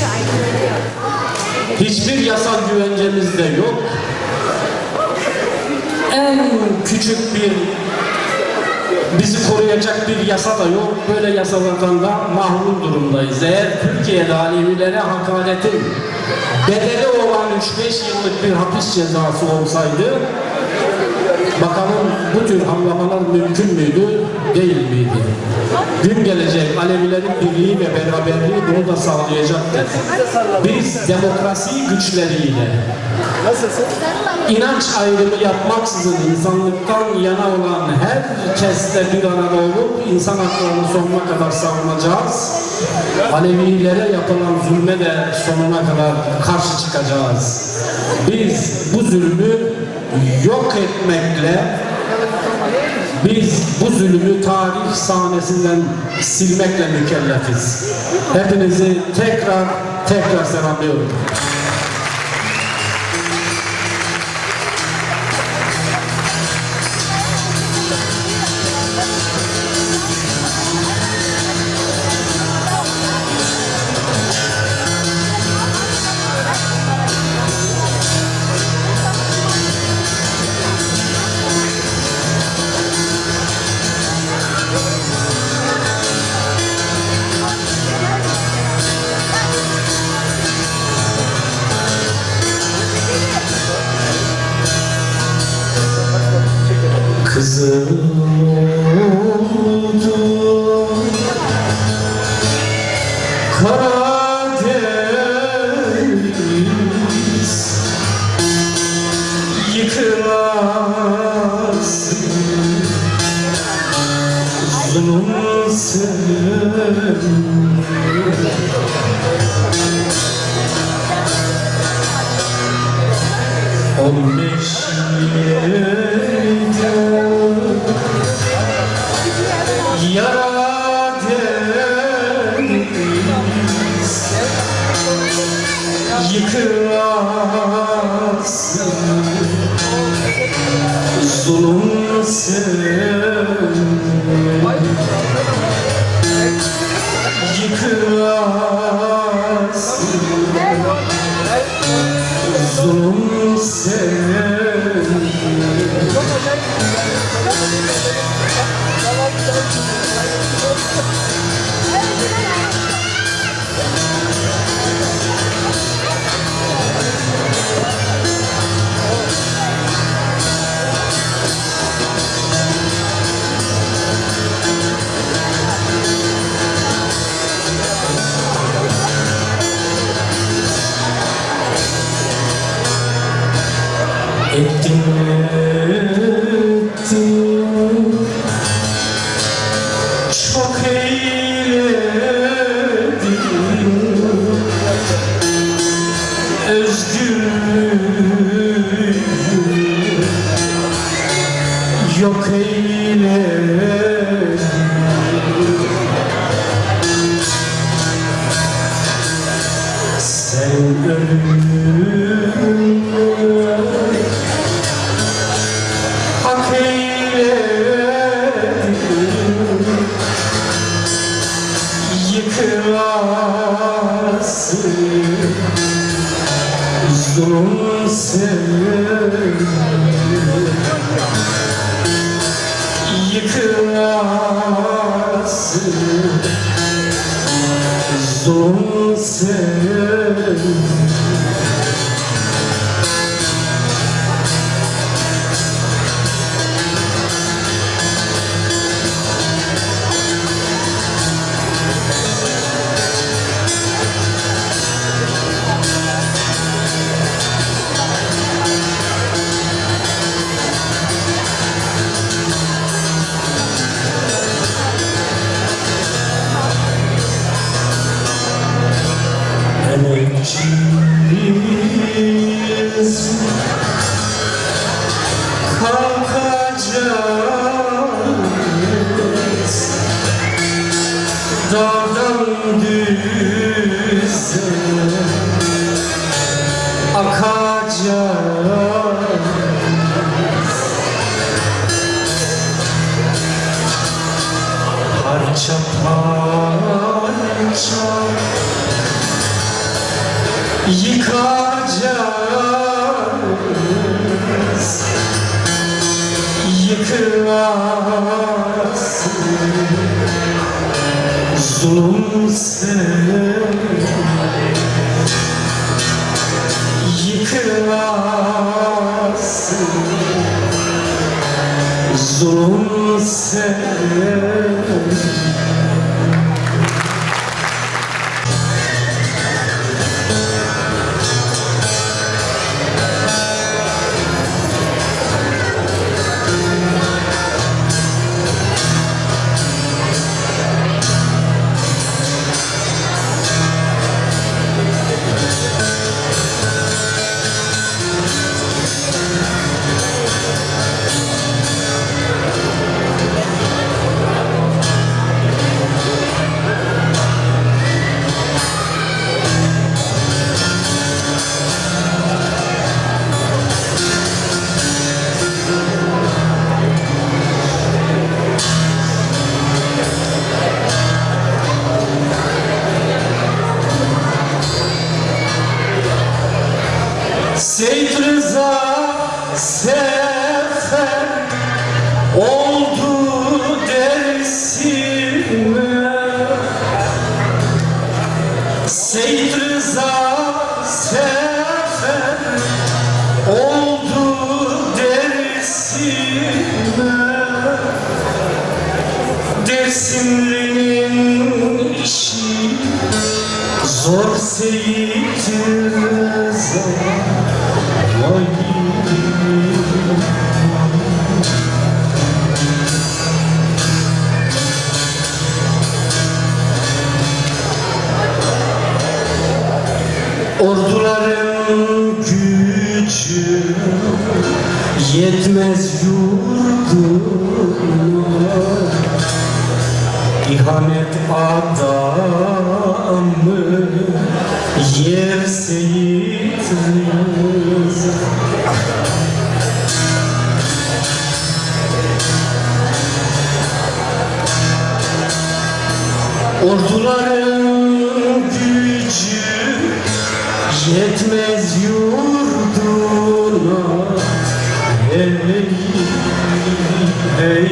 Hiçbir yasal güvencemiz de yok. En küçük bir bizi koruyacak bir yasa da yok. Böyle yasalardan da mahrum durumdayız. Eğer Türkiye'de Alevilere hakaretin bedeli olan 3-5 yıllık bir hapis cezası olsaydı, bakalım bu tür hamlamalar mümkün müydü, değil miydi? Gün gelecek Alevilerin birliği ve beraberliği bunu da sağlayacaktır. Biz demokrasi güçleriyle, inanç ayrımı yapmaksızın insanlıktan yana olan herkesle bir arada olup insan haklarını sonuna kadar savunacağız. Alevilere yapılan zulme de sonuna kadar karşı çıkacağız. Biz bu zulmü yok etmekle, biz bu zulmü tarih sahnesinden silmekle mükellefiz. Hepinizi tekrar selamlıyorum. Kızım oldu Karadeniz, yıkılamaz zulümsün. 15 yılda yara deniz, yıkılamazsın zulümsün, yıkılamazsın zulümsün. Ettim çok eyledim, özgürlüğü yok eyledim. Sen ölümü hak eyledin, yıkılamaz zulüm senin yıkılası zulüm senin emekçiyiz kalkacağız dağdan düze akacağız parça parça yıkacağız yıkılası zulüm senin yıkılası zulüm senin Seyit Rıza sefer oldu dersime Seyit Rıza sefer oldu dersime Dersimli'nin işi zor Seyit Rıza Orduların gücü yetmez yurduna İhanet adamı yer Seyit Rıza Orduların gücü yetmez yurduna Hey hey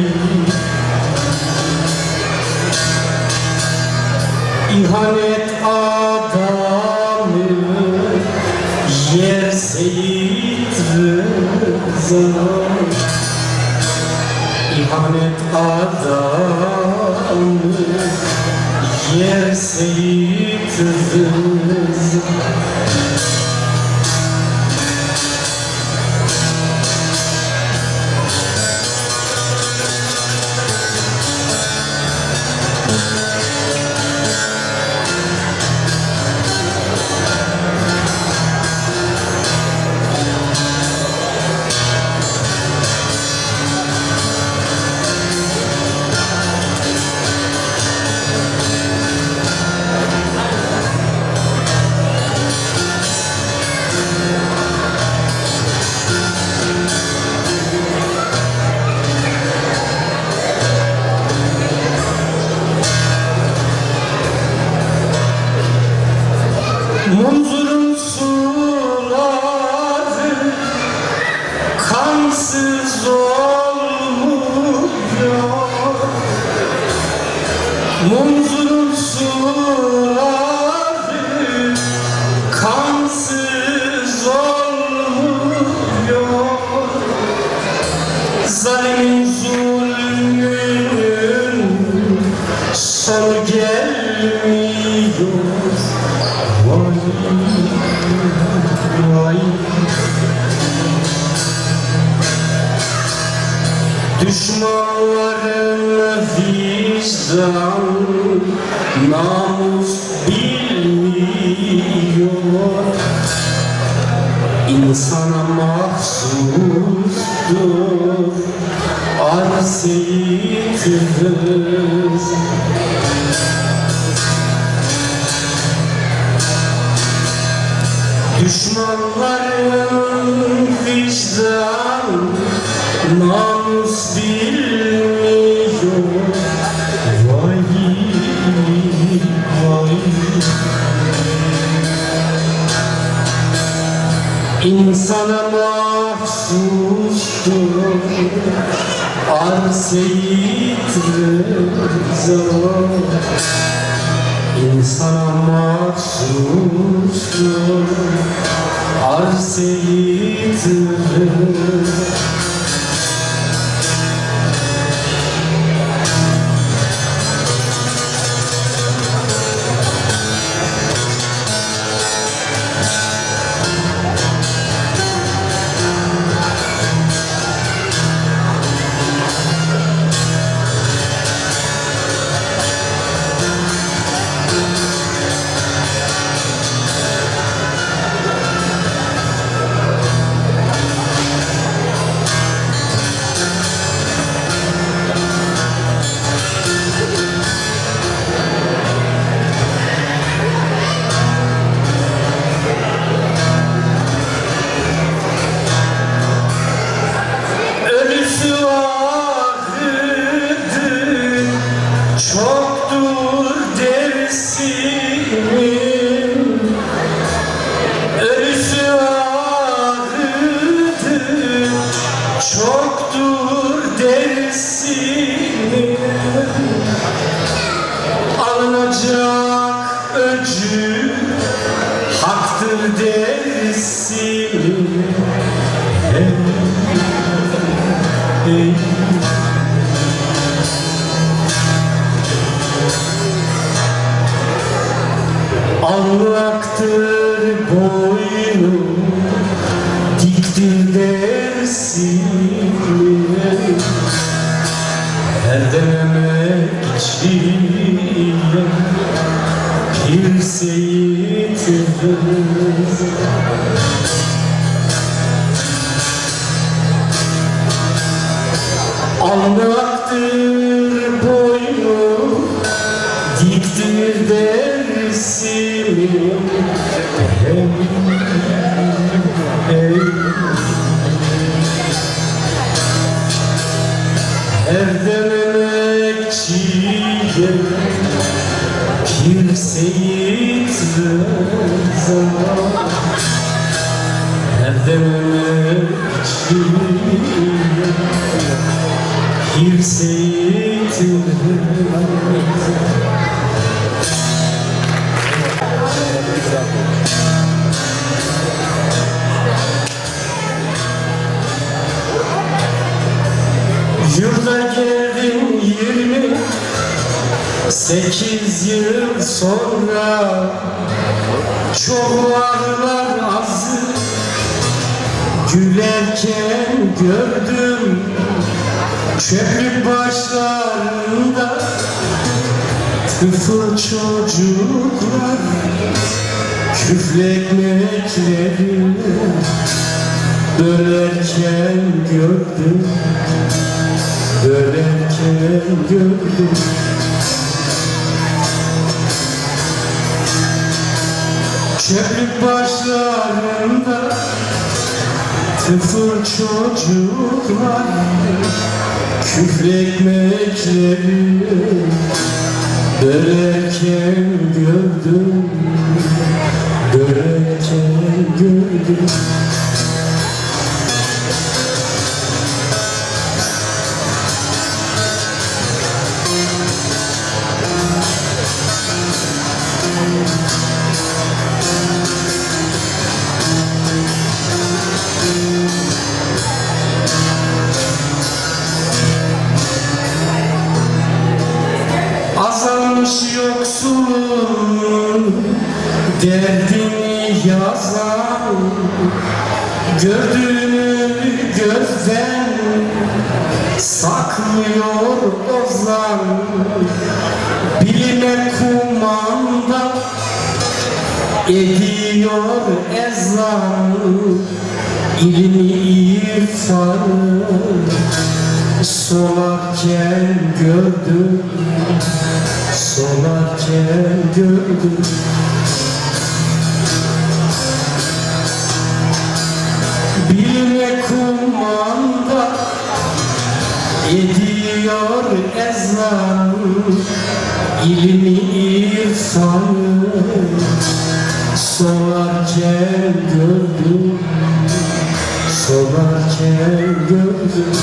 İhanet adamı yer Seyit Rıza İhanet adamı yer Seyit Rıza Munzurun suları kansız olmuyor. Munzurun suları kansız olmuyor. Zalimin zulmünün sonu gelmiyor. Vay, vay. Düşmanların vicdan, namus bilmiyor. İnsana mahsustur arz-i tırız. Düşmanların vicdan, namus bilmiyor. Vay, vay. İnsana mahsustur arz-i rıza. İnsana mahsustur arz-i rıza. Çoktur dersimin, ölüsü ağrıdır. Çoktur dersimin, alınacak öcü haktır dersimin. Hey, hey. Allaktır boynum, diktir dersine. Her denemek için bir seyitimiz. Allaktır boynum, diktir dersine. Hey, hey. Her dememekçiye bir seyit rıza. Her dememekçiye bir seyit rıza. Yurda geldim 28 yıl sonra. Çok varlar azı gülerken gördüm. Çöplük başlarında tıfıl çocuklar küfletmekleri bölerken gördüm. Bölerken gördüm. Çöplük başlarında tıfıl çocuklar küfretmekleri bölerken gördüm. gördüm. Azalmış yoksulun derdini yazan, gördüğünü gözden saklıyor ozan. Bilime kumanda ediyor ezan, ilmi irfanı solarken gördüm, solarken gördüm. Bilime kumanda ediyor ezan, ilmi irfanı solarken gördüm, solarken gördüm.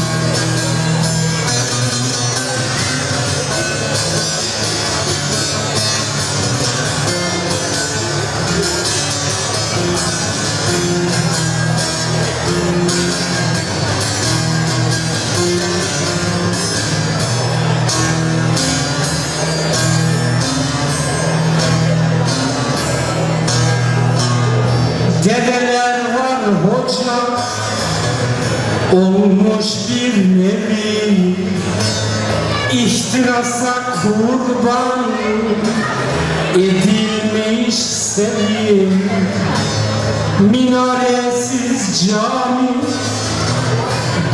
Dedeler var hoca, olmuş bir nevi, ihtirasa kurban edilmiş sevim. Minaresiz cami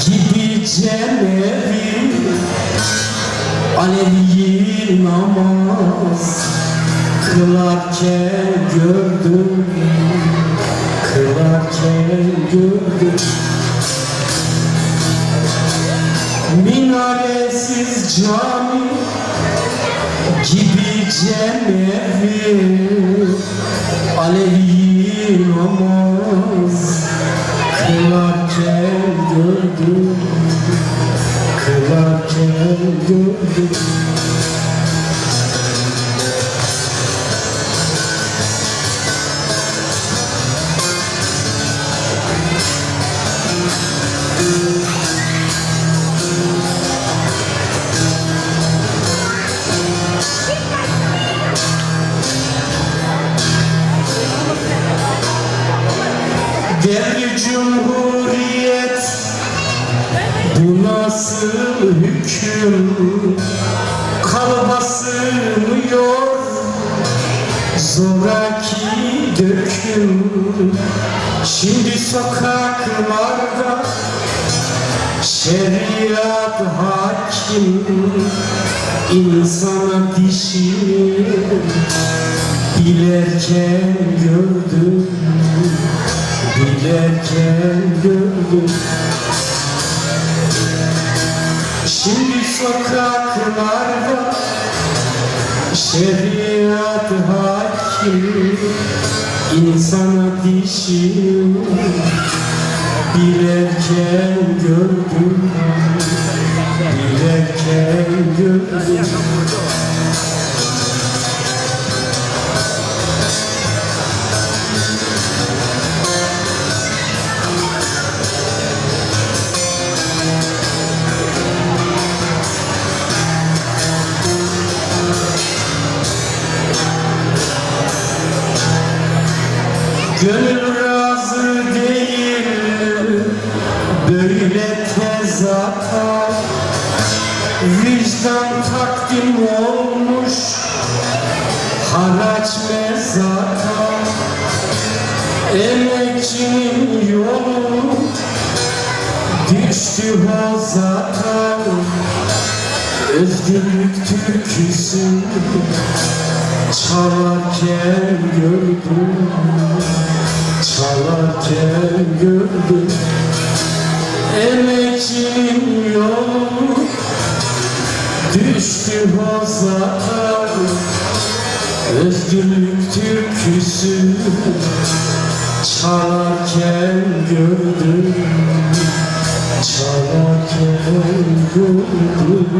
gibi cemevi, Alevi namaz kılarken gördüm, kılarken gördüm. Minaresiz cami gibi cemevi, Alevi namaz kılarken gördüm, kılarken gördüm. Devri Cumhuriyet, bu nasıl hüküm? Kalba sığmıyor zoraki döküm. Şimdi sokaklarda şeriat hakim, insana dişini bilerken gördüm, bilerken gördüm. Şimdi sokaklarda şeriat hakim, insana dişini bilerken gördüm, bilerken gördüm. Gönül razı değil böyle tezata, vicdan takdim olmuş haraç mezata. Emekçinin yolu düştü hozata, özgürlük türküsü çalarken gördüm, çalarken gördüm. Emekçinin yolu düştü hozata, özgürlük türküsü çalarken gördüm, çalarken gördüm.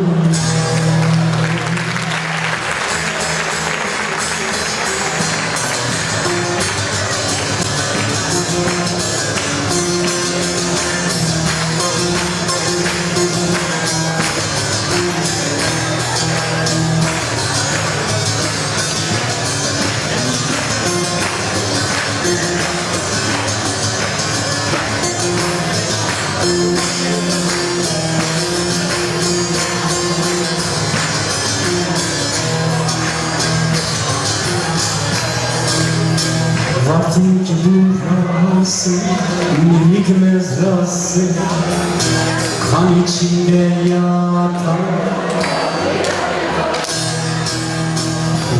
Vaktin ki burası, minik mezrası, kan içinde yatan.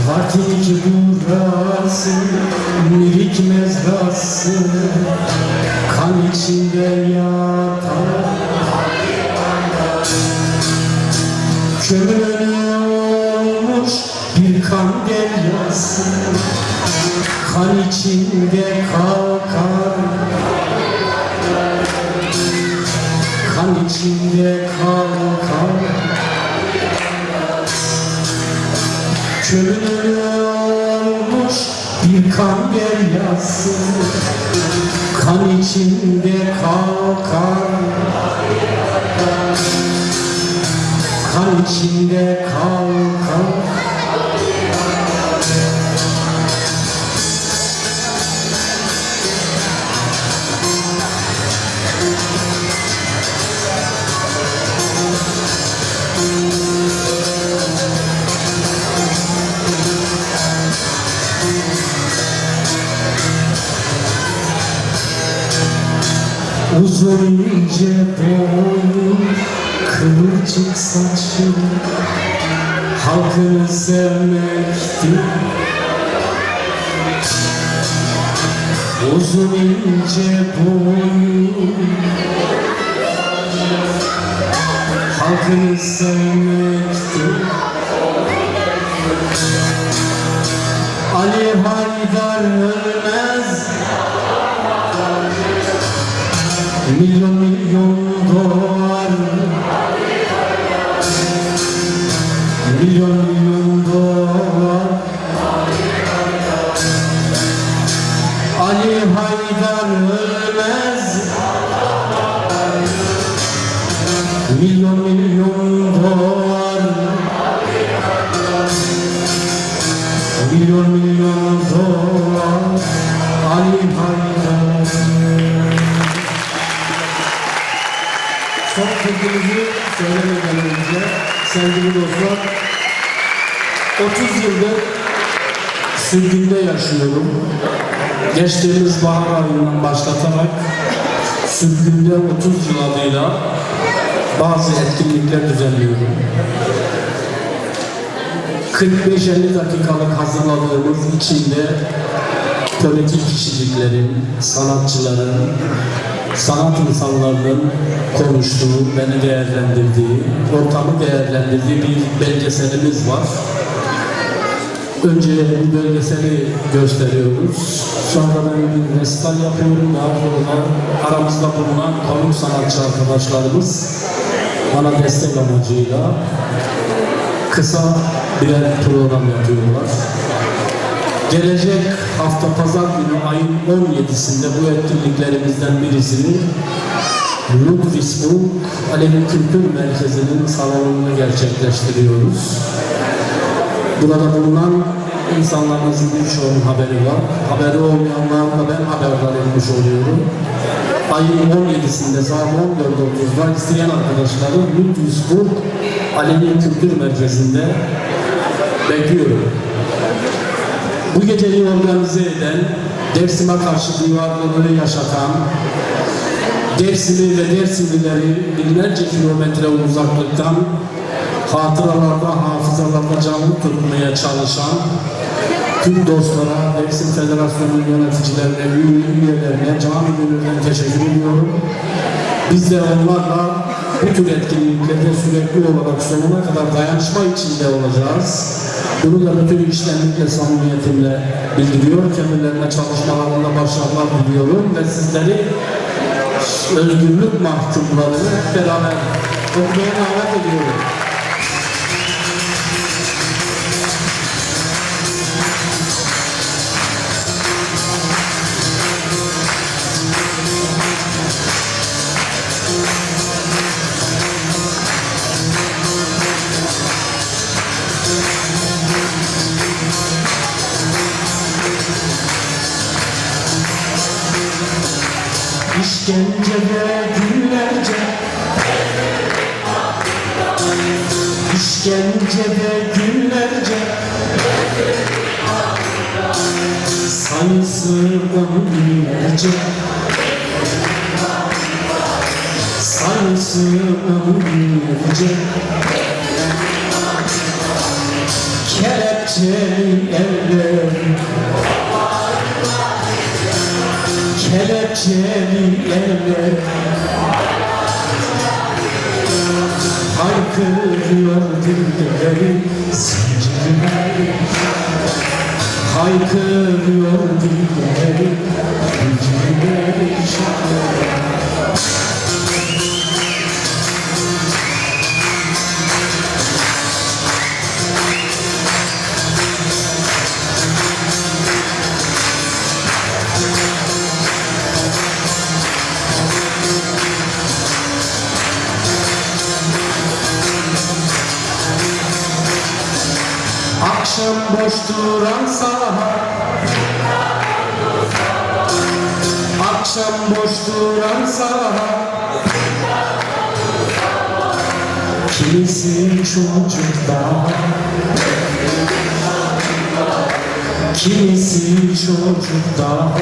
Vaktin ki burası, minik mezrası, kan içinde yatan. Kömür olmuş bir kan deryası, kan içinde kalkar, kan içinde kalkar. Kömür olmuş bir kan deryası, kan içinde kalkar, kan içinde kalkar. Uzun ince boyun, kıvırcık saçın, halkını sevmekti. Uzun ince boyun, halkını sevmekti. Ali Haydar ölmez, milyon milyon dolar, milyon milyon dolar. Ali Haydar ölmez, milyon milyon dolar, milyon milyon dolar. Ali Haydar. Son sözümüzü söylemeden önce sevgili dostlar, 30 yıldır sürgünde yaşıyorum. Geçtiğimiz bahar ayından başlatarak sürgünde 30 yıl adıyla bazı etkinlikler düzenliyorum. 45-50 dakikalık hazırladığımız içinde politik kişiliklerin, sanatçıların, sanat insanlarının konuştuğu, beni değerlendirdiği, ortamı değerlendirdiği bir belgeselimiz var. Önce bu belgeseli gösteriyoruz. Sonra ben bir resital yapıyorum. Daha sonra aramızda bulunan konuk sanatçı arkadaşlarımız bana destek amacıyla kısa birer program yapıyorlar. Gelecek hafta pazar günü ayın 17'sinde bu etkinliklerimizden birisini Ludwigsburg Alevi Kültür Merkezi'nin salonunda gerçekleştiriyoruz. Burada bulunan insanlarımızın birçoğunun haberi var. Haberi olmayanlarla ben haberdar etmiş oluyorum. Ayın 17'sinde saat 14.30'da isteyen arkadaşları Ludwigsburg Alevi Kültür Merkezi'nde bekliyorum. Bu geceyi organize eden, Dersim'e karşı duyarlılığı yaşatan, Dersim'i ve Dersimlileri binlerce kilometre uzaklıktan hatıralarda, hafızalarda canlı tutmaya çalışan tüm dostlara, Dersim Federasyonu'nun yöneticilerine, üyelerine canı gönülden teşekkür ediyorum. Biz de onlarla bu tür etkinliklerde sürekli olarak sonuna kadar dayanışma içinde olacağız. Bunu da bütün içtenlikle, samimiyetimle bildiriyor. Kendilerine çalışmalarında başarılar diliyorum ve sizleri özgürlük mahkumlarını hep beraber okumaya davet ediyorum. İşkencede günlerce, işkencede günlerce, sayısı on binlerce, sayısı on binlerce, kelepçeli eller, kelepçeli eller haykırıyor dilleri, zincirleri haykırıyor dilleri, zincirleri şarkıları. Akşam boş duran saha, akşam boş duran saha, kimisi çocuk daha, kimisi çocuk daha,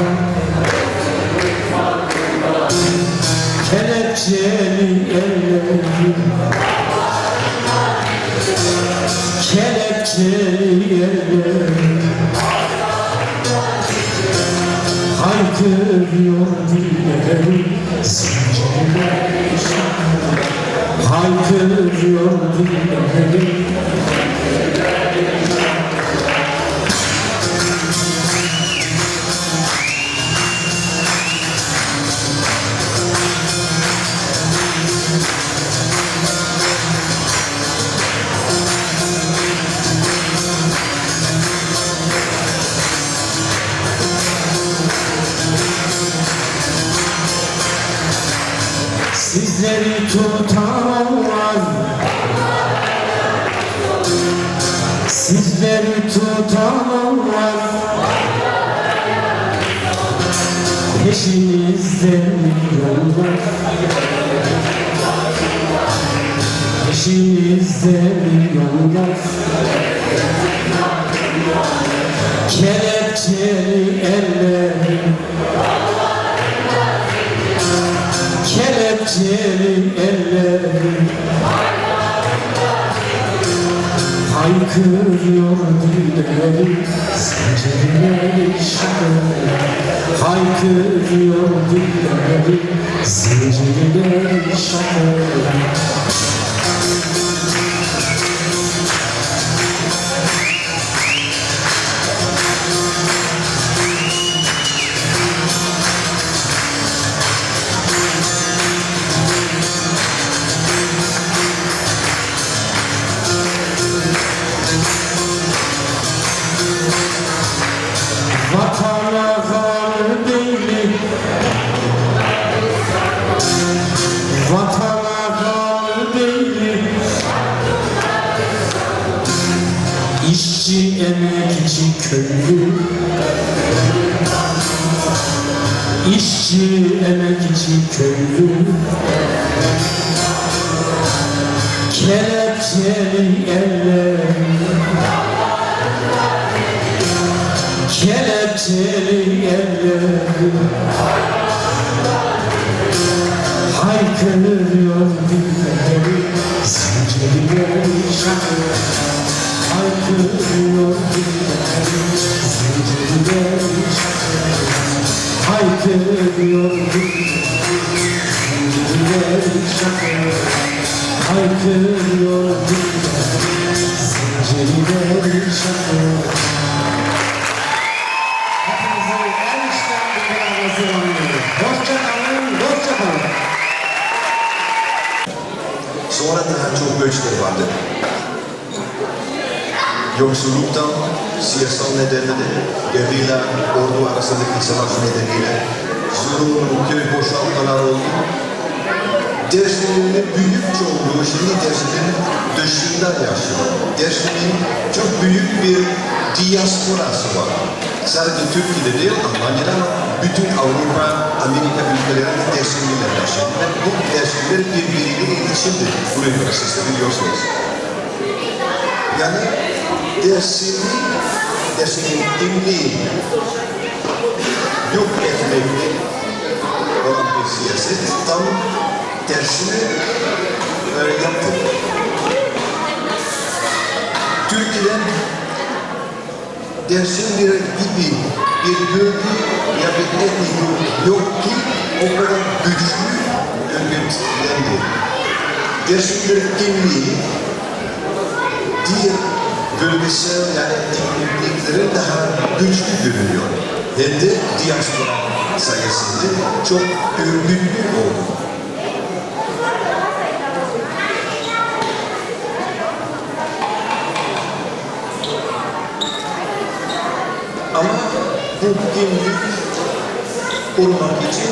kelepçeli eller, kelepçeli eller haykırıyor dilleri, zincirleri haykırıyor dilleri. Sizleri tutan olmaz, sizleri tutan olmaz, peşinizden yollar, peşinizden yollar, kelepçeli eller, kelepçeli eller haykırıyor dilleri, zincirleri şarkıları haykırıyor dilleri, zincirleri şarkıları. Vatana kal değil, vatana kal değil, işçi emekçi köylü, işçi emekçi köylü, kelepçeli eller, kelepçeli eller haykırıyor dilleri, zincirleri şarkıları haykırıyor dilleri, zincirleri şarkıları haykırıyor dilleri, zincirleri şarkıları haykırıyor dilleri, zincirleri teşekkür ederim. Hepinizi en içten duygularla selamlıyorum. Hoşça kalın, hoşça kalın. Sonra daha çok göçler vardı. Yoksulluktan, siyasal nedenleri, devriyle ordu arasındaki savaş nedeniyle Zulum'un köy boşaltmalar oldu. Dersim'in büyük çoğunluğu şimdi Dersim'in dışında yaşıyor. Dersim'in çok büyük bir diasporası var. Sadece Türkiye'de değil, Almanya'da ama bütün Avrupa, Amerika ülkelerinde Dersimliler yaşıyor. Ve bu Dersimler birbiriyle iletişimdir. Buraya siz biliyorsunuz. Yani Dersim'in kimliği yok etmekte olan bir siyaset tam tersini yaptı. Türkiye'den Dersim gibi bir bölge ya bir etnik yok ki o kadar güçlü örgütlendi. Dersimlerin kimliği diğer bölgesel yani etniklerin daha güçlü görünüyor. Hem de diaspora sayesinde çok örgütlü oldu. Ama bu kimlik korumak için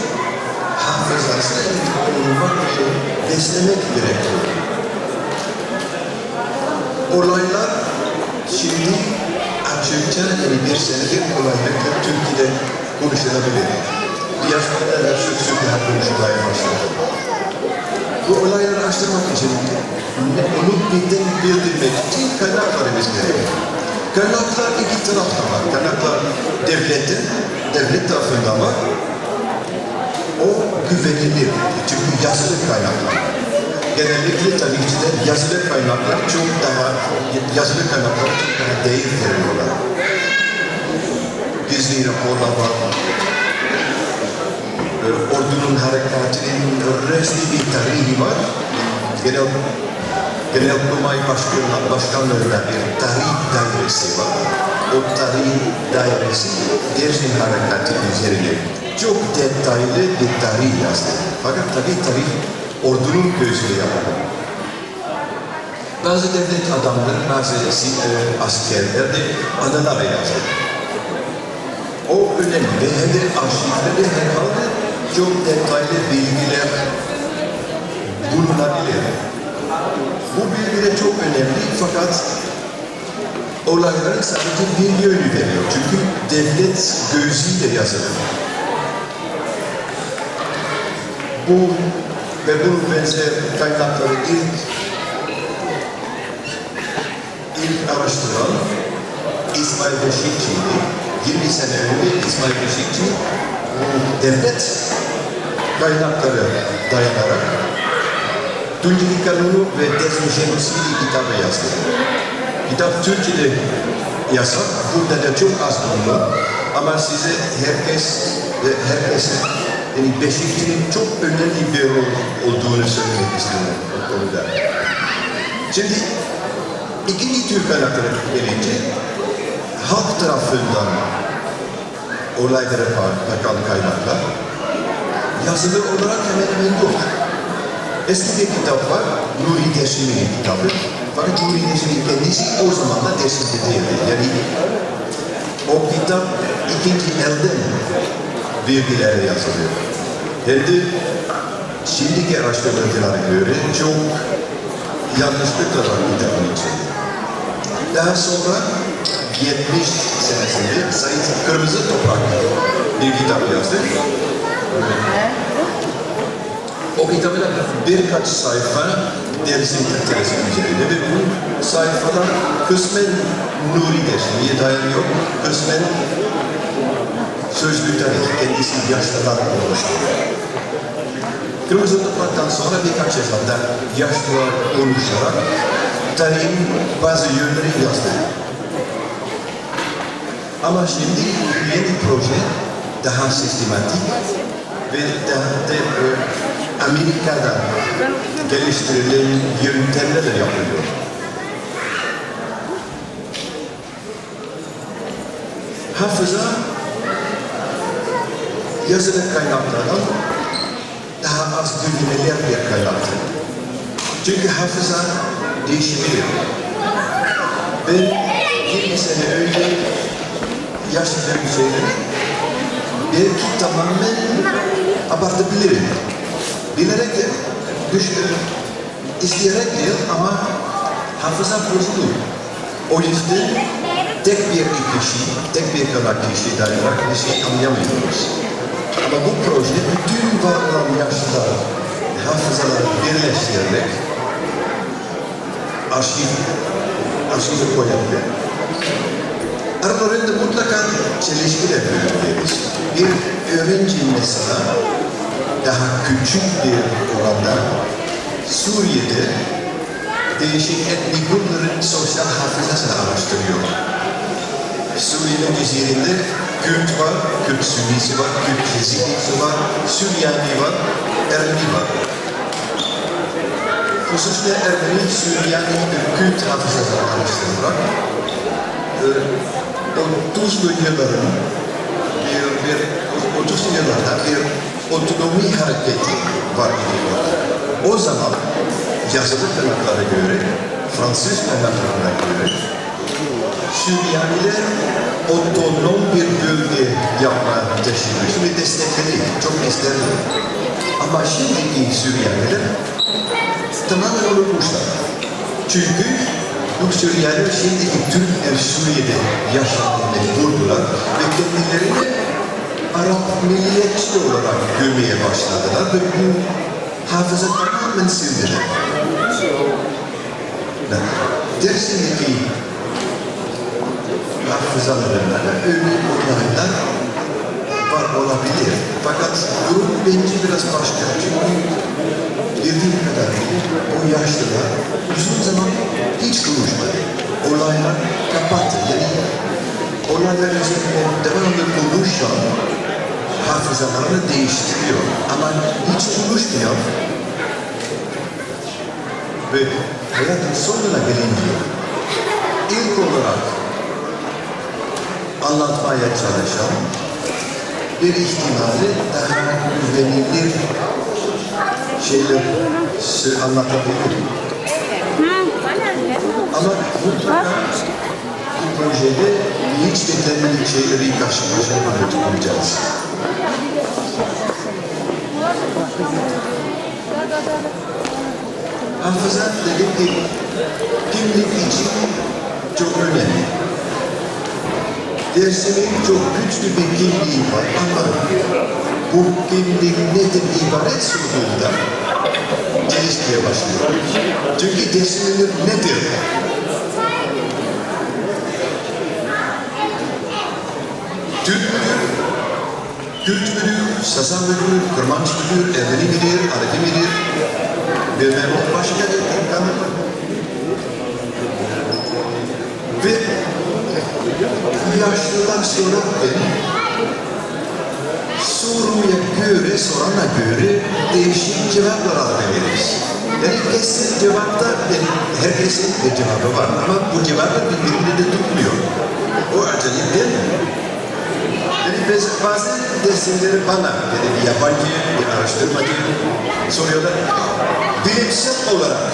hafızasını korumak ve beslemek gerekiyor. Olaylar şimdi açıkça bir senedir kolaylıkla Türkiye'de konuşulabilir. Diasporada sık sık daha konuşulmaya başladı. Bu olayları araştırmak için onu bildirmek için kaynaklarımız gerekiyor. Kaynaklar iki tarafta var. Kaynaklar devlet tarafında var. O güvenilir. Çünkü yazılı kaynaklar. Genellikle tarihçiler yazılı kaynaklar çok daha değer veriyorlar. Gizli raporlar var. Ordunun harekatının resmi bir tarihi var. Genelkurmay Başkanlığı'nda bir tarih dairesi var. O tarih dairesi Dersim harekatı üzerine çok detaylı bir tarih yazdı. Fakat tabii tarih ordunun gözüyle yapılır. Bazı devlet adamları, bazı askerler de anılar yazdı. O önemli ve hem de arşivlerde herhalde çok detaylı bilgiler bulunabilir. Bu bilgiler çok önemli fakat olayların sadece bir yönü veriyor. Çünkü devlet gözüyle yazılır. Bu ve bunun benzer kaynakları ilk araştıran İsmail Beşikçi'ydi. 20 sene önce İsmail Beşikçi devlet kaynakları dayanarak Tunceli Kanunu ve Dersim Jenosidi kitabı yazdı. Kitap Türkçe'de yasak, burada da çok az bulunur. Ama size herkes yani Beşikçi'nin çok önemli bir rol olduğunu söylemek istiyorum bu konuda. Şimdi ikinci tür kaynakları gelince halk tarafından olaylara bakan kaynaklar yazılı olarak hemen yok. Eski bir kitap var, Nuri Dersim'in kitabı. Fakat Nuri Dersim'in kendisi o zaman da Dersim'de değildi. Yani o kitap ikinci elden bilgilerle yazılıyor. Hem de şimdiki araştırmacılara göre çok yanlışlıkla var kitabın içinde. Daha sonra 70 senesinde Sayın Kırmızı Toprak bir kitap yazdı. O kitabında birkaç sayfa Dersim Türkçesi üzerinde ve bu sayfalar kısmen Nuri Dersim'e dayanıyor, kısmen sözlü tarih kendisi yaşlılar oluşturuyor. Kırmızı Toprak'tan sonra birkaç sayfada yaşlılar oluşarak tarihin bazı yönleri yazdı. Ama şimdi yeni proje daha sistematik ve daha da Amerika'da geliştirilen yöntemlerle yapılıyor. hafıza yazılı kaynaklardan daha az güvenilir bir kaynaktır. Çünkü hafıza değişebilir. Ben 20 sene önce yaşadığım şeyleri belki tamamen abartabilirim. Bilerek de, isteyerek değil ama hafıza bozulur. O yüzden tek bir kişi, tek bir kadar kişi dayanak bir şey anlayamıyoruz. Ama bu proje bütün var olan yaşlılar hafızaları birleştirerek arşive koyabilir. Aralarında mutlaka çelişkiler görüyoruz. Bir öğrenci mesela daha küçük bir oranda Suriye'de değişik etnik grupların sosyal hafızasını araştırıyor. Suriye'nin üzerinde Kürt var, Kürt Sünnisi var, Kürt Yazidisi var, Süryani var, Ermeni var. Hususla Ermeni, Süryani ve Kürt hafızasını araştırmak 30'lu yılların 30'lu yıllarda bir otonomi hareketi var gidiyor. O zaman yazılı kaynaklara göre, Fransız kaynaklarına göre Süryaniler otonom bir bölge yapma teşebbüsü ve destekledi, çok isterdi. Ama şimdiki Süryaniler tamamen unutmuşlar. Çünkü bu Süryaniler şimdiki Türkler Suriye'de yaşamaya mecburdular ve kendilerini Arap milliyetçi olarak görmeye başladılar ve bu hafıza tamamen sildiler. Dersimdeki hafızalarında öyle olaylar var olabilir. Fakat durum bence biraz başka. Çünkü bildiğim kadarıyla o yaşlılar uzun zaman hiç konuşmadı. Olaylar kapattı. Yani olaylar üzerinde devamlı konuşan hafızalarını değiştiriyor. Ama hiç konuşmuyor. Ve hayatın sonuna gelince ilk olarak anlatmaya çalışan bir ihtimali daha güvenilir şeyler anlatabilir. Ama mutlaka bu projede hiç beklenmedik şeyleri karşılaşacağız. Hafıza dedik ki kimlik için çok önemli. Dersimin çok güçlü bir kimliği var ama bu kimlik nedir ibaret sorduğunda gelişmeye başlıyor. Çünkü dersimin nedir? Türk müdür, Kürt müdür, Sazan müdür, Kırmanç müdür, Ermeni midir, Alevi midir? Bilmem başka bir imkanı var. Ve yaşlılar sorarken soruya göre, sorana göre değişik cevaplar alabiliriz. Yani kesin cevapta, yani herkesin bir cevabı var ama bu cevaplar birbirini de tutmuyor. O acayip değil mi? Yani bazen dersimleri bana, yani bir yabancı, bir araştırmacı soruyorlar. Bilimsel olarak,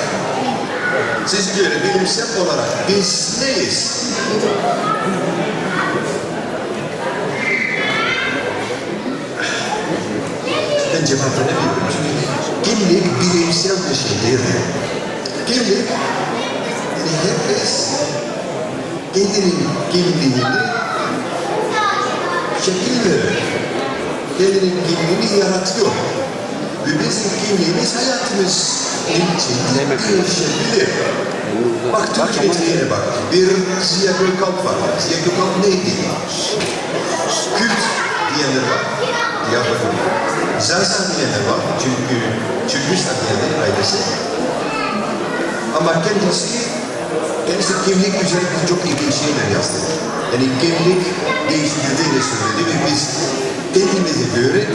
siz göre bilimsel olarak biz neyiz? Ben cevap veremiyorum çünkü kimlik bilimsel bir şey değil. Kimlik, yani herkes kendinin kimliğini şekil verir. Kendinin kimliğini yaratıyor. Ve bizim kimliğimiz hayatımız içinde değişebilir. Bak Türkiye'ye bak. Bir Ziya Gökalp var. Ziya Gökalp neydi? Kürt diyenler var. Diyarbakır. Zaza diyenler var. Çünkü Türkistan diyenler ailesi. Ama kendisi kimlik üzerinde çok ilginç şeyler yazdı. Yani kimlik değiştirdiğini söyledi ve biz kendimize göre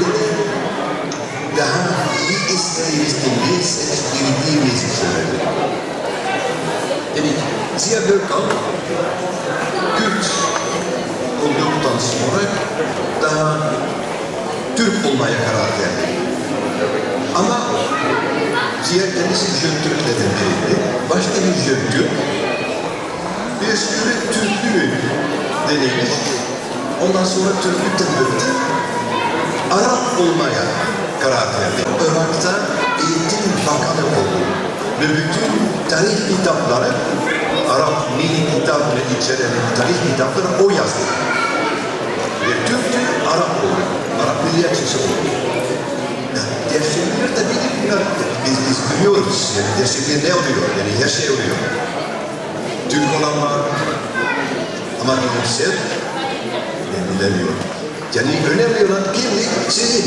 daha iyi istediğimiz kimliği seçtiğimizi söyledi. Yani Ziya Gökalp, Kürt olduktan sonra daha Türk olmaya karar verdi. Ama diğer kendisi Jön Türklerden biriydi. Başka bir Jön Türk. Bir sürü Türklüğü denemiş. Ondan sonra Türklükten öte Arap olmaya karar verdi. Irak'ta eğitim bakanı oldu. Ve bütün tarih kitapları, Arap mini kitabını içeren tarih kitapları o yazdı. Ve Türk'tü, Arap oldu. Arap milliyetçisi oldu. Derslikler tabii ki bunlar, biz biliyoruz. Yani derslikler ne oluyor? Yani her şey oluyor. Türk olan var. Ama bilimsel, bilemiyor. Yani önemli olan kimlik sizin.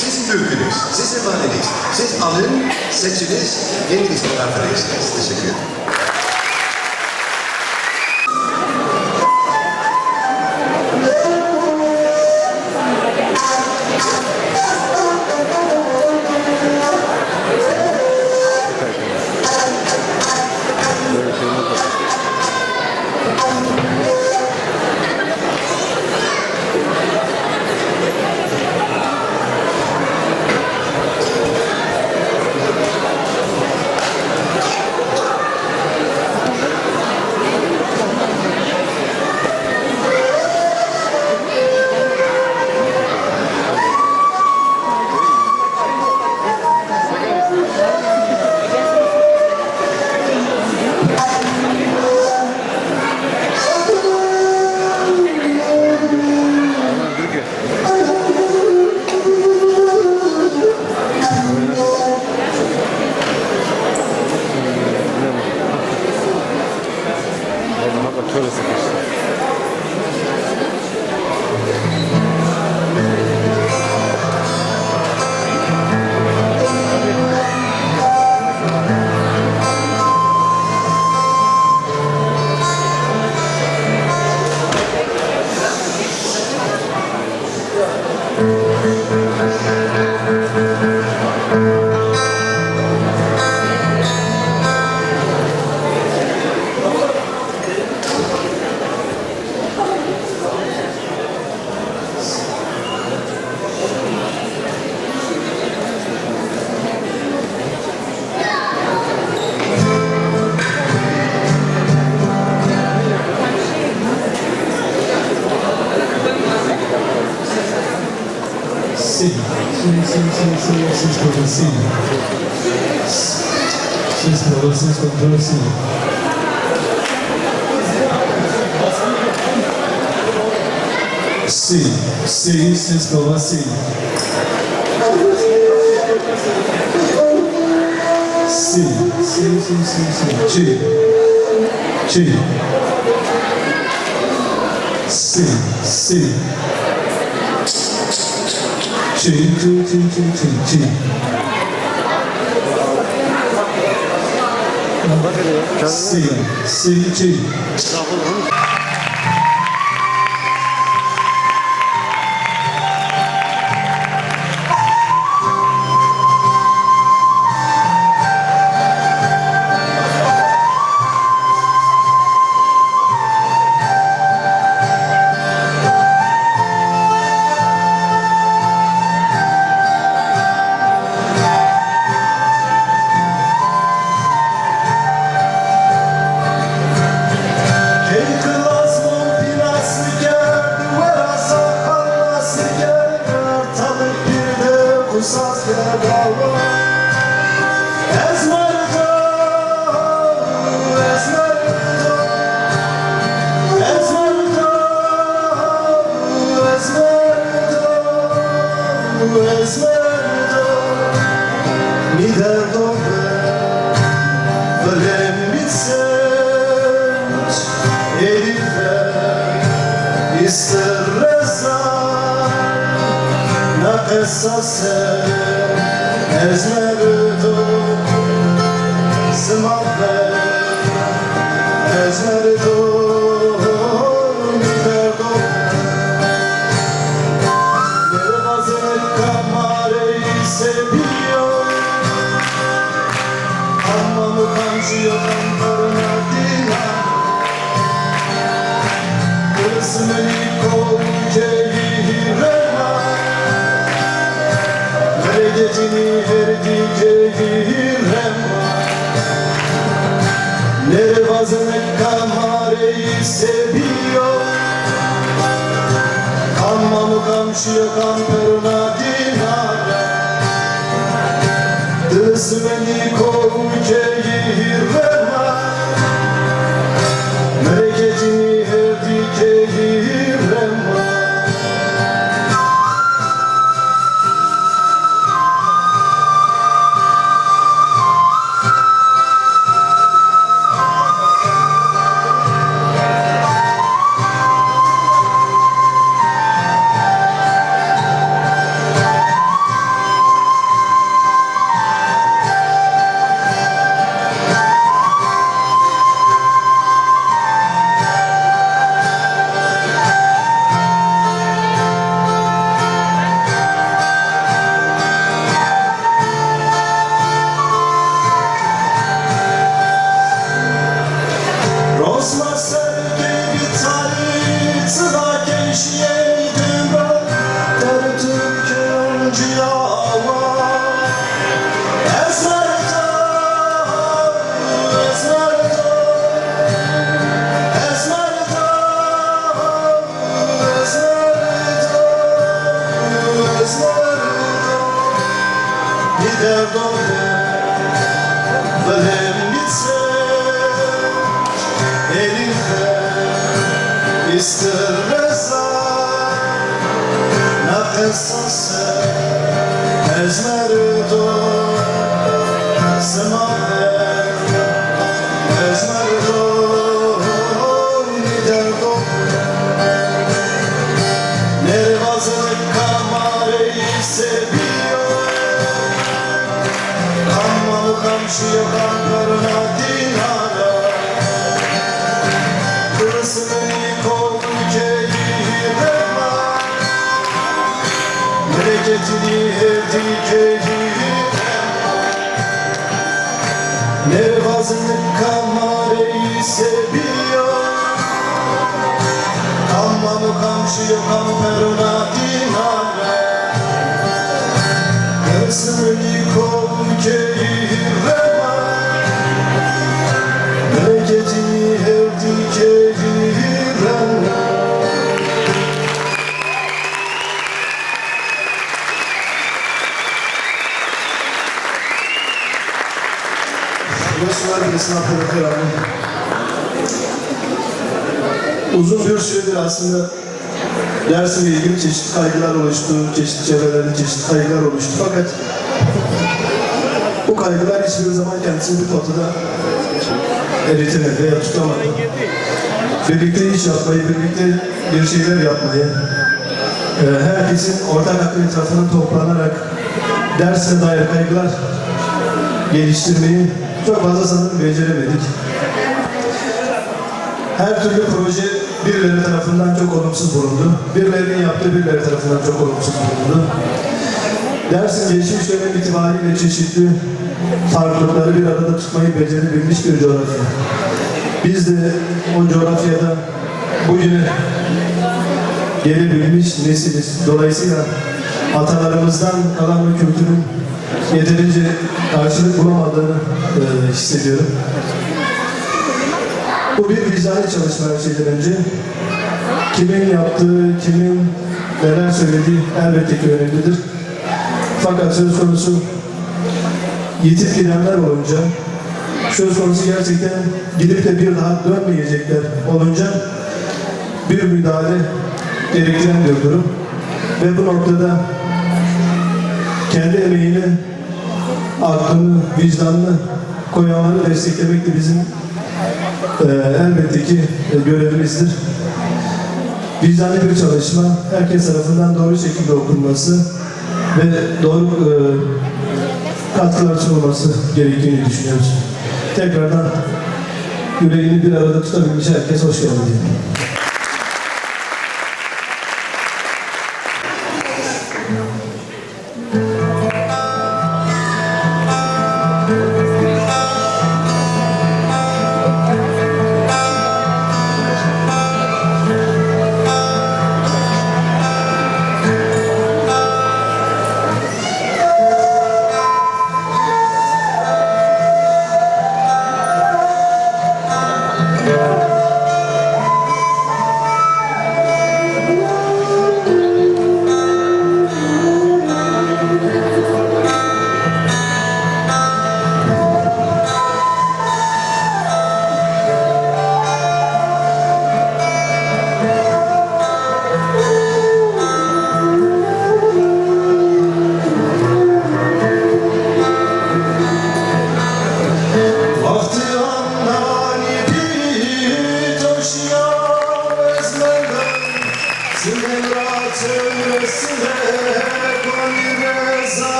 Sizin mülkünüz, sizin emaneniz. Siz alın, seçiniz, kendiniz karar verirsiniz. Teşekkür ederim. Kısmeni koyceyi rema Bereketini herdikeyi rema Nere vazını kamareyi seviyor Kammamu kamşıya kamperuna dinara Kısmeni koyceyi rema Bereketini herdikeyi rema Rosma sevgi bitari Sıla gençliğe gümbel Der Türk'ün ciyava Esmer dağ, esmer dağ Esmer dağ, esmer dağ Esmer dağ Gider doğru Benim gitse Elinde ister reza Nefesası ezmerdo Semaver ezmerdo Niderdo Nervazılık kamareyi seviyor Kammalı kamşıya kankarına dinara Kısmeni koyceyi rema Bereketini herdikeyi rema Nervazını kamareyi seviyor Kammamu kamşıya kamperuna dinara Kısmeni koyceyi rema Bereketini herdikeyi rema Burası esnafları kıran uzun bir süredir aslında Dersimle ilgili çeşitli kaygılar oluştu, çeşitli çevrelerde çeşitli kaygılar oluştu fakat bu kaygılar hiçbir zaman kendisini bir potada eritemedi veya tutamadı. Birlikte iş yapmayı, birlikte bir şeyler yapmayı, herkesin ortak akıl etrafına toplanarak derse dair kaygılar geliştirmeyi çok fazla sanırım beceremedik. Her türlü proje birileri tarafından çok olumsuz bulundu. Birilerinin yaptığı birileri tarafından çok olumsuz bulundu. Dersin geçmiş dönem itibariyle çeşitli farklılıkları bir arada tutmayı becerebilmiş bir coğrafya. Biz de o coğrafyada bugüne gelebilmiş nesiliz. Dolayısıyla atalarımızdan kalan bu kültürün yeterince karşılık bulamadığını hissediyorum. Bu bir vicdani çalışma her şeyden önce. Kimin yaptığı, kimin neler söylediği elbette ki önemlidir. Fakat söz konusu yitip gidenler olunca, söz konusu gerçekten gidip de bir daha dönmeyecekler olunca bir müdahale gerektiren bir durum. Ve bu noktada kendi emeğini, aklını, vicdanını koyanları desteklemek de bizim elbette ki görevimizdir. Vicdanlı bir çalışma, herkes tarafından doğru şekilde okunması ve doğru katkılar sunulması gerektiğini düşünüyoruz. Tekrardan yüreğini bir arada tutabilmiş herkes hoş geldin diyelim.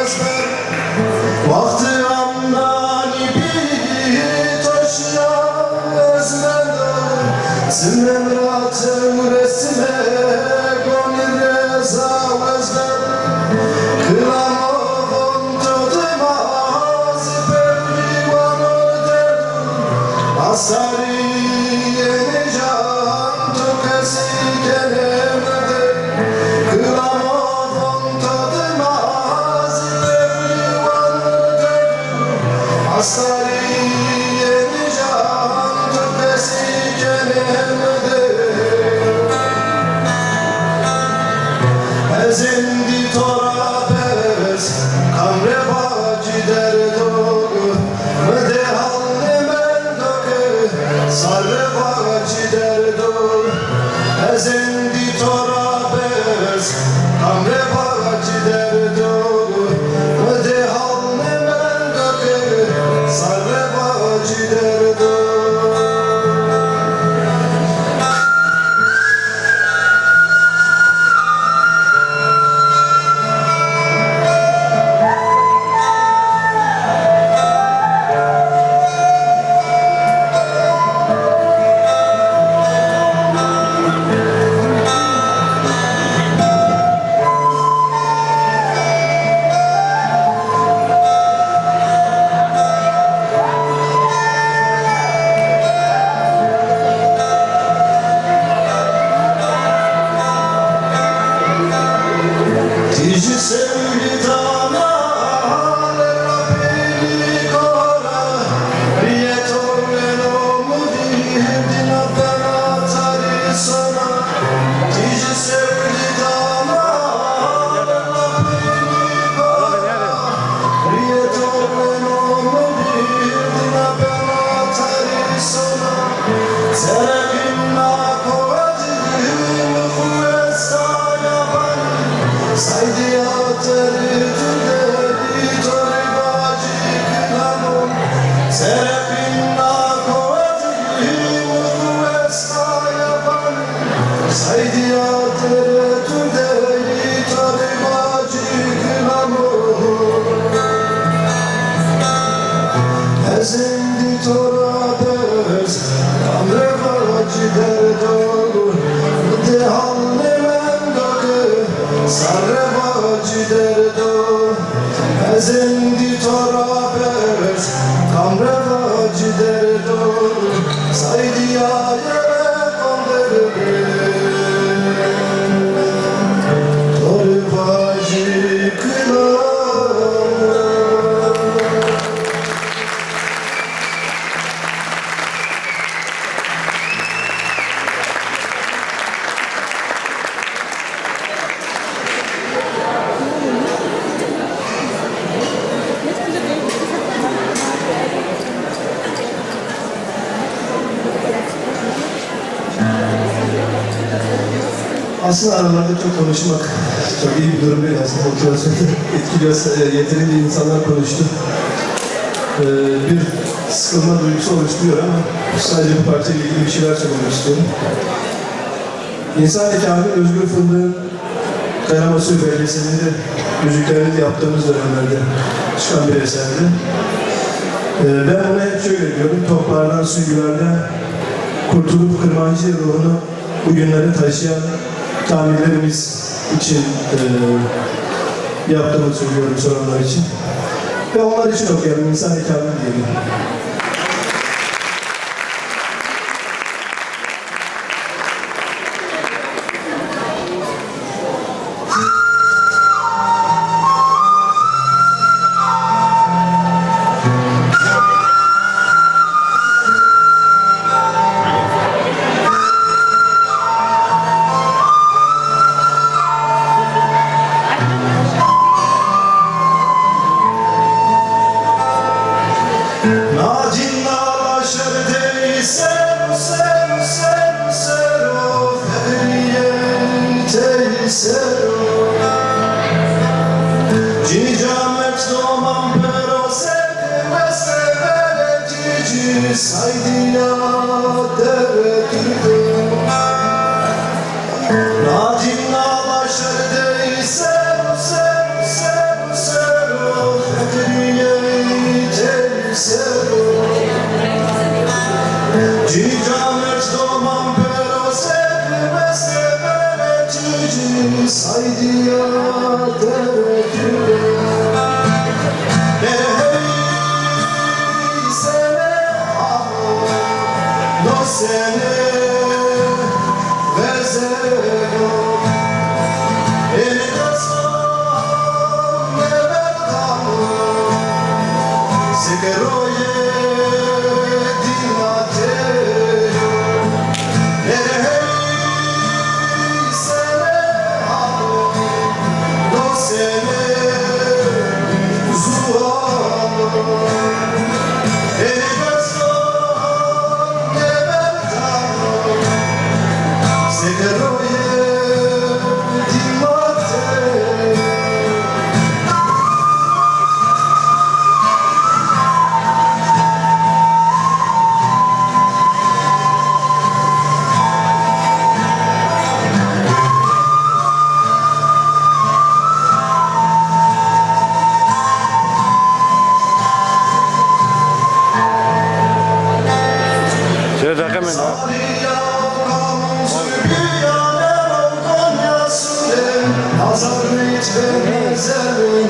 ezber Vakti amnani bir taşya ezber Zümremratem resme gönül reza ezber Kılamovon todemaz pevlivan order Asari yeni can tokesi gelemedi Kılamovon todemaz pevlivan order Asari yeni can tokesi gelemedi Ezendi torabes kamre bacı derdo Mede halle mendoge sarre bacı derdo Ezendi torabes kamre bacı derdo Mede halle mendoge sarre bacı derdo Tici sevdana Rabbi kora Riyeto velo mudirdina bana tari sana Tici sevdana Rabbi kora Riyeto velo mudirdina bana tari sana Serapimna kovadim kuvvesta yaban Saydi ateri tüdeli tori bacı kılamon Serapinna kovadim kuvvesta yaban Saydi ateri tüdeli tori bacı kılamon Ezendi torabes kamre bacı derdo Mıde halle mendoge sarre bacı derdo Ezendi torabes kamre bacı derdo Saydi ayere kondere tori bacı kılamon Aslında aralarda çok konuşmak çok iyi bir durum değil aslında. Motivasyonu etkiliyor, yeterince insanlar konuştu. Bir sıkılma duygusu oluşturuyor ama sadece bu parçayla ilgili bir şeyler söylemek istiyorum. İnsan-ı Kamil Özgür Fındık'ın Kaynaması belgeselinde müziklerini yaptığımız dönemlerde çıkan bir eserdi. Ben ona hep şöyle diyorum, toplardan, sürgülerden kurtulup kırmancı ruhunu bugünlere taşıyan tamirlerimiz için yaptığımı söylüyorum soranlar için. Ve onlar için okuyalım, İnsan-ı Kamil diyelim. Nadin nala şerde seru seru seru seru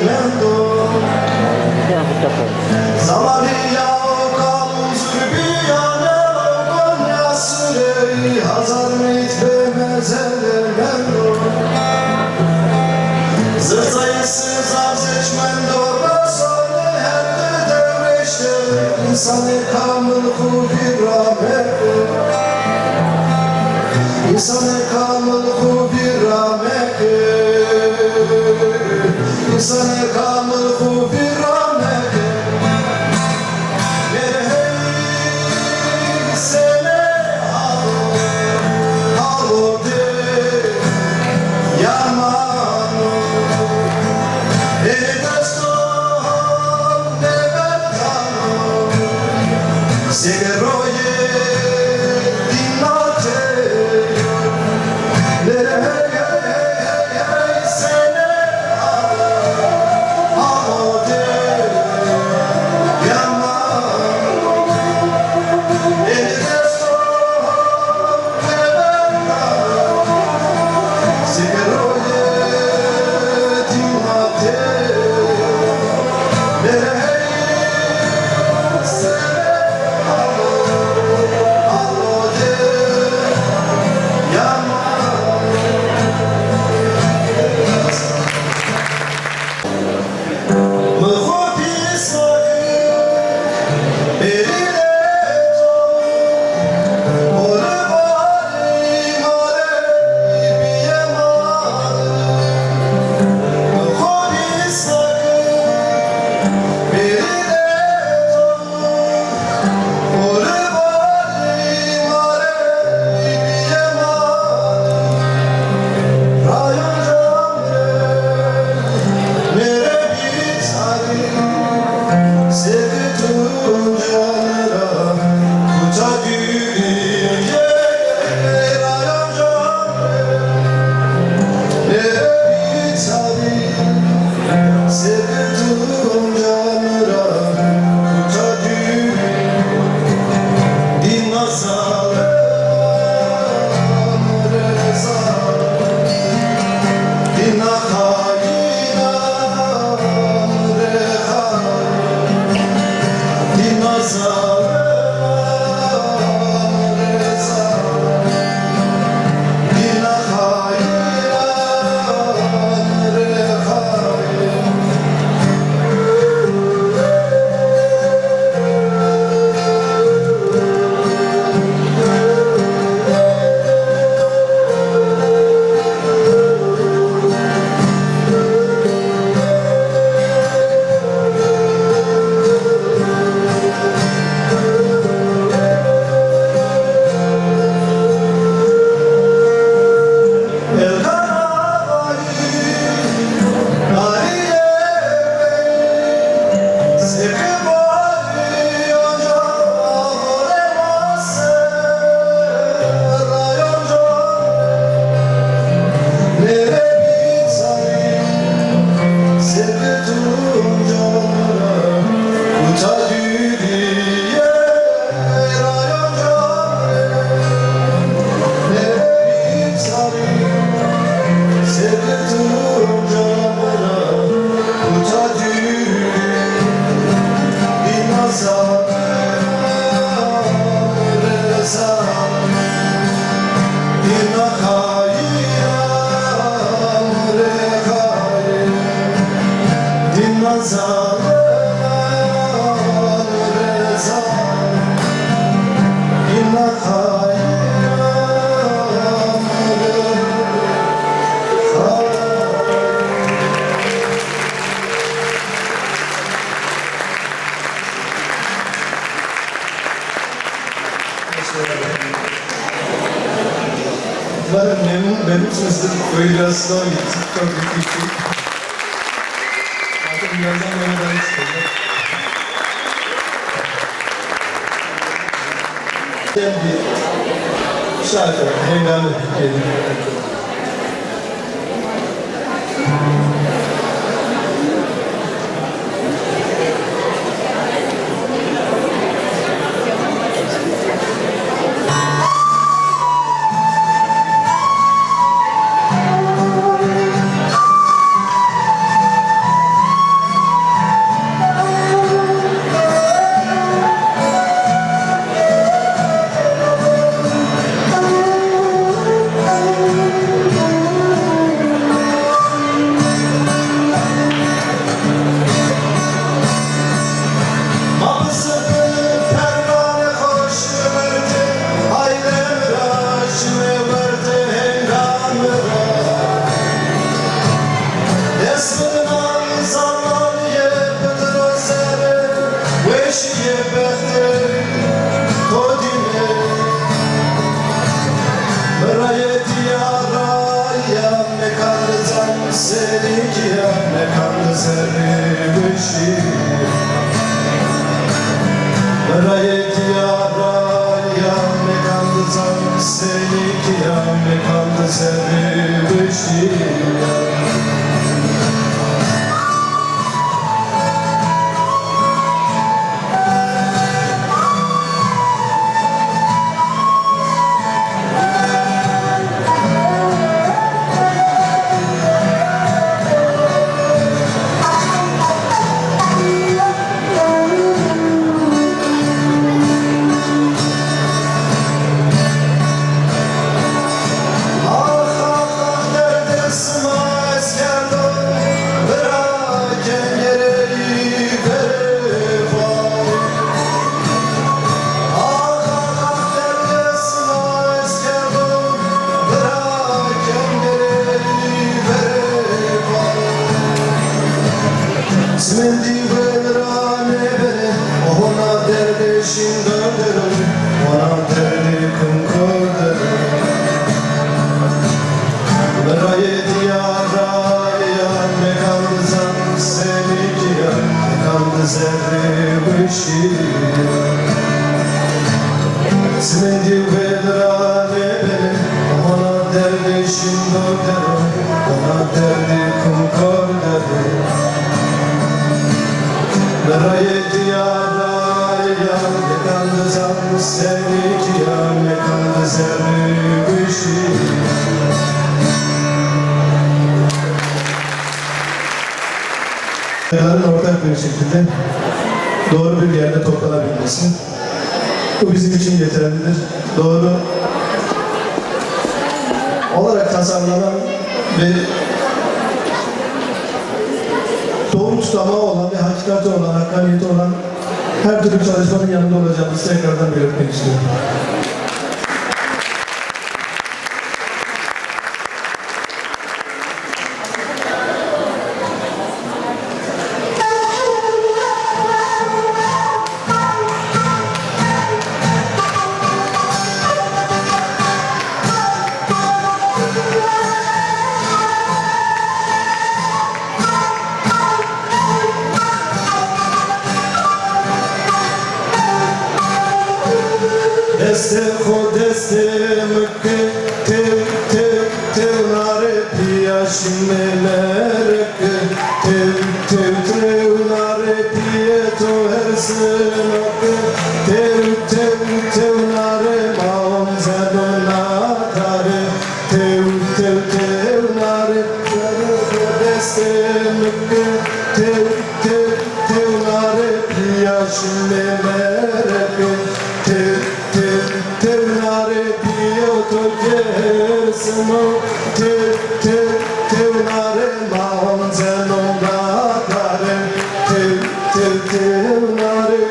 mendo Zamaniya okan zülbiyane okan yasırey Hazar mitbe mezele mendo Zırtayısız avseçmendo Basane her de devreşte İnsanı kamıl kubi rahmeko İnsanı kamıl kubi rahmeko İnsanı kamıl kubi rahmeko Hey sene halo de yamano Edesto ne vertano Segeroye dinate Memnunsunuzdur. Böyle biraz daha gittik. Çok büyük bir Artık birazdan oynadan istedim. Bir şarkı, heyecanlı diyelim. bende kodime Meraye diyaraya ne kandızan seni ki ya ne kandızan büşi Meraye diyaraya ne kandızan seni ki ya ne kandızan büşi Smendi verane bere, ona derdeşin döndürür, ona derdi kumkurdur. Meraye diyaraya ne kandızan seni ki ya, ne kandı zerre büşi. Smendi verane bere, ona derdeşin döndürür, ona derdi kumkurdur. Meraye diyaraya ne kandızan seni ki ya ne kandı zerre büşi. Ortak bir şekilde doğru bir yerde toplanabilmesi. Bu bizim için yeterlidir. Doğru olarak tasarlanan ve doğru tutamağı olan ve hakikati olan, hakkaniyeti olan her türlü çalışmanın yanında olacağımızı tekrardan belirtmek istiyorum. Deste ho deste mıkkı tev tev tev nare piyaşime merekı tev tev tev nare piyeto her sınakı tev tev tev nare maom zedona tare tev tev tev nare deste mıkkı tev tev tev nare piyaşime merekı tev Tevnare piyoto kesmo Tevnare mahon zenonda kare Tevnare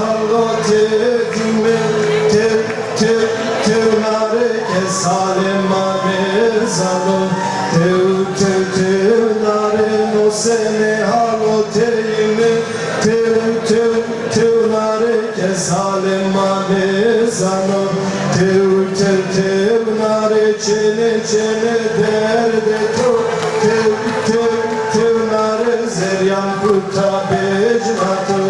Hallote dime tev nare kesale mane zalo tev nare no sene hallote ime tev nare kesale mane zalo tev nare çene derde to tev nare zeryan kutta becmato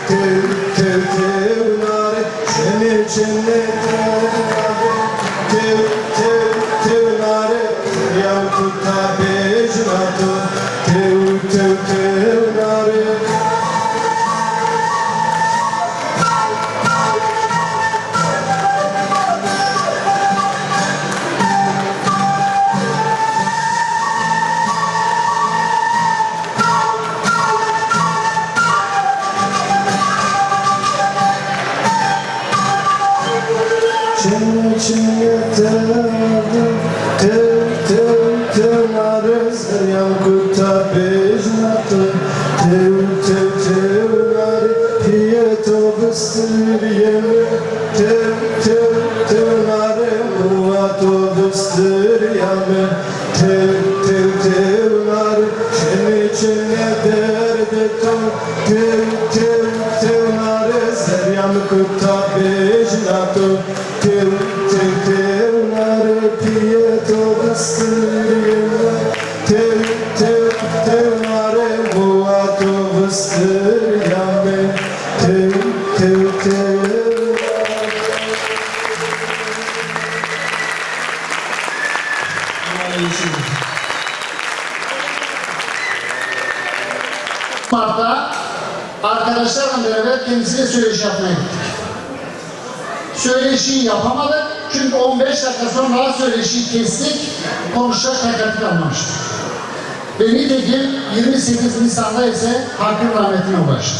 tev nare çene tev nare zeryan kutta becmato tev nare tev nare yame tev tev tev nar Şen içine derde tam tev tev tev nar Seryam kıpta bejnato tev tev tev nar Piyeto bastırıyla tev tev tev nar Buato bastır yame tev tev tev Mart'ta arkadaşlarla beraber kendisine söyleşi yapmaya gittik. Söyleşiyi yapamadık çünkü 15 dakika sonra söyleşiyi kestik, konuşacak takati kalmamıştı. Ve nitekim 28 Nisan'da ise hakkın rahmetine ulaştı.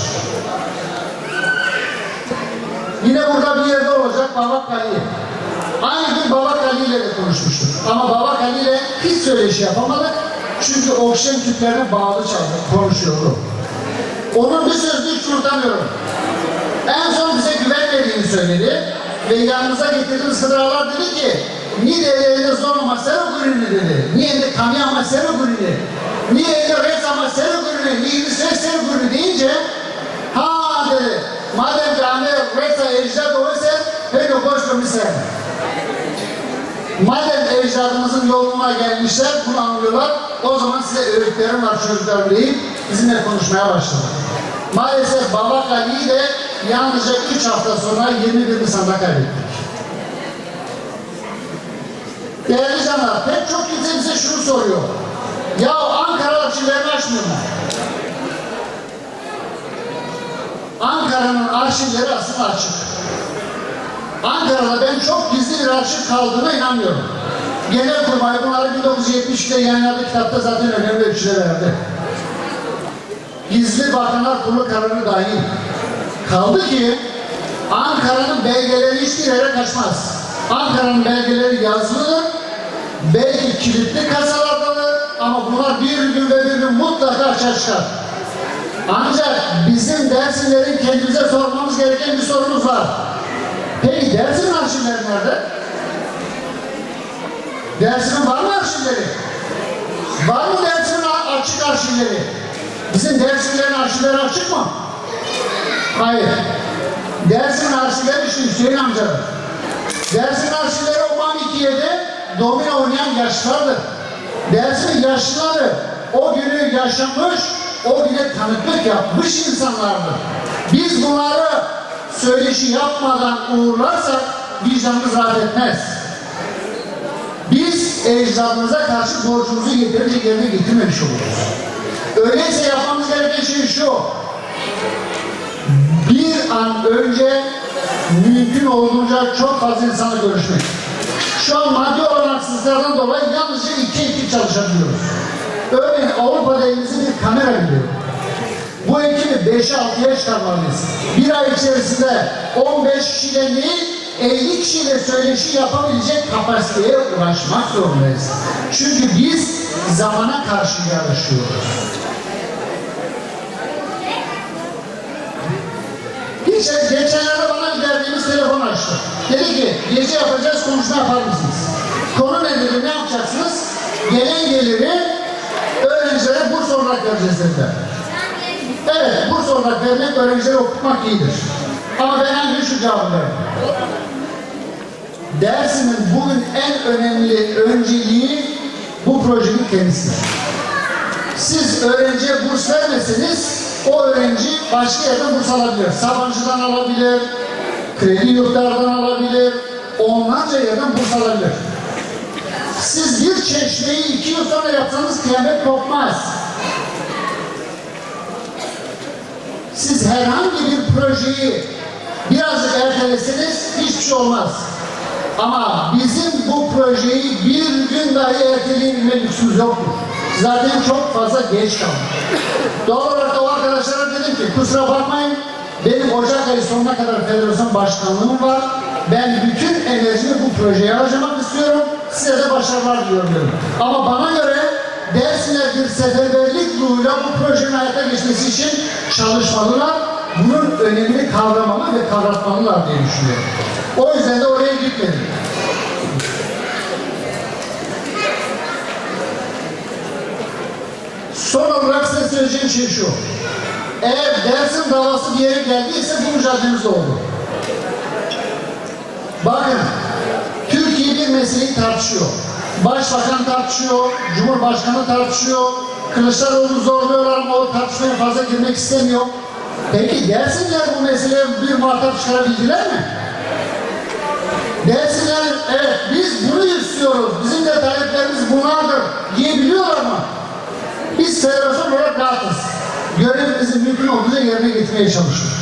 Yine burada bir yerde olacak Babak Ali. Aynı gün Babak Ali ile de konuşmuştuk. Ama Babak Ali ile hiç söyleşi yapamadık. Çünkü oksijen tüplerine bağlı çaldık, konuşuyordu. Onun bir sözünü hiç unutamıyorum. En son bize güvenmediğini söyledi ve yanımıza getirdiği sıralar dedi ki niye elinde zor ama sero gurini dedi. Niye de kamyama sero gurini. Niye de res ama sero gurini. Niye de sero gurini deyince ha dedi. Madem ki anne resa ecdat olursa pek o boş komiser. Madem ecdadımızın yoluna gelmişler, bunu anlıyorlar, o zaman size öğütlerim var çocuklar deyip bizimle konuşmaya başladı. Maalesef Babak Ali'yi de yalnızca 3 hafta sonra 21 Nisan'da kaybettik. Değerli canlar, pek çok kimse bize şunu soruyor. Ya Ankara arşivlerini açmıyorlar. Ankara'nın arşivleri aslında açık. Ankara'da ben çok gizli bir arşiv kaldığına inanmıyorum. Genelkurmay bunları 1972'de yayınladığı kitapta zaten önemli ölçüde verdi. Gizli Bakanlar Kurulu kararı dahil. Kaldı ki Ankara'nın belgeleri hiçbir yere kaçmaz. Ankara'nın belgeleri yazılıdır. Belki kilitli kasalardadır ama bunlar bir gün ve bir gün mutlaka açığa çıkar. Ancak bizim Dersimlerin kendimize sormamız gereken bir sorumuz var. Peki Dersim'in arşivleri nerede? Dersim'in var mı arşivleri? Var mı Dersim'in açık arşivleri? Bizim Dersimlerin arşivleri açık mı? Hayır. Dersim'in arşivleri işte Hüseyin amcadır. Dersim'in arşivleri o Manikiye'de domino oynayan yaşlılardır. Dersim'in yaşlıları o günü yaşamış, o güne tanıklık yapmış insanlardır. Biz bunları söyleşi yapmadan uğurlarsak vicdanımız rahat etmez. Biz ecdadımıza karşı borcumuzu yeterince yerine getirmemiş oluruz. Öyleyse yapmamız gereken şey şu. Bir an önce mümkün olduğunca çok fazla insanla görüşmek. Şu an maddi olanaksızlardan dolayı yalnızca 2 ekip çalışabiliyoruz. Örneğin Avrupa'da elimizde bir kamera biliyor. Bu ekibi 5-6'ya çıkarmalıyız. Bir ay içerisinde 15 kişiyle değil, 50 kişiyle söyleşi yapabilecek kapasiteye ulaşmak zorundayız. Çünkü biz zamana karşı yarışıyoruz. Geçenlerde bana bir verdiğimiz telefon açtı. Dedi ki, gece yapacağız, konuşma yapar mısınız? Konu ne dedi, ne yapacaksınız? Gelen geliri öğrencilere burs olarak vereceğiz dediler. Evet, burs olarak vermek, öğrencileri okutmak iyidir. Ama ben hangi şu cevabı verdim? Dersimin bugün en önemli önceliği bu projenin kendisidir. Siz öğrenciye burs vermeseniz, o öğrenci başka yerden burs alabilir. Sabancı'dan alabilir, kredi yurtlardan alabilir, onlarca yerden burs alabilir. Siz bir çeşmeyi 2 yıl sonra yapsanız kıyamet kopmaz. Siz herhangi bir projeyi birazcık erteleseniz hiçbir şey olmaz. Ama bizim bu projeyi bir gün dahi erteleyebilme lüksümüz yoktur. Zaten çok fazla geç kaldık. Doğal olarak da o arkadaşlara dedim ki kusura bakmayın, benim Ocak ayı sonuna kadar federasyon başkanlığım var. Ben bütün enerjimi bu projeye harcamak istiyorum. Size de başarılar diliyorum dedim. Ama bana göre Dersim'e bir seferberlik ruhuyla bu projenin hayata geçmesi için çalışmalılar. Bunun önemini kavramalı ve kavratmalılar diye düşünüyorum. O yüzden de oraya gitmedim. çalıştığım şey şu. Eğer Dersim davası bir yere geldiyse bu mücadelemiz oldu. Bakın, Türkiye bir meseleyi tartışıyor. Başbakan tartışıyor, Cumhurbaşkanı tartışıyor, Kılıçdaroğlu zorluyorlar ama o tartışmaya fazla girmek istemiyor. Peki Dersimler bu meseleye bir muhatap çıkarabildiler mi? Dersimler, evet biz bunu istiyoruz, bizim de taleplerimiz bunlardır diyebiliyorlar mı? Biz federasyon olarak rahatız. Görevimizi mümkün olduğunca yerine getirmeye çalışıyoruz.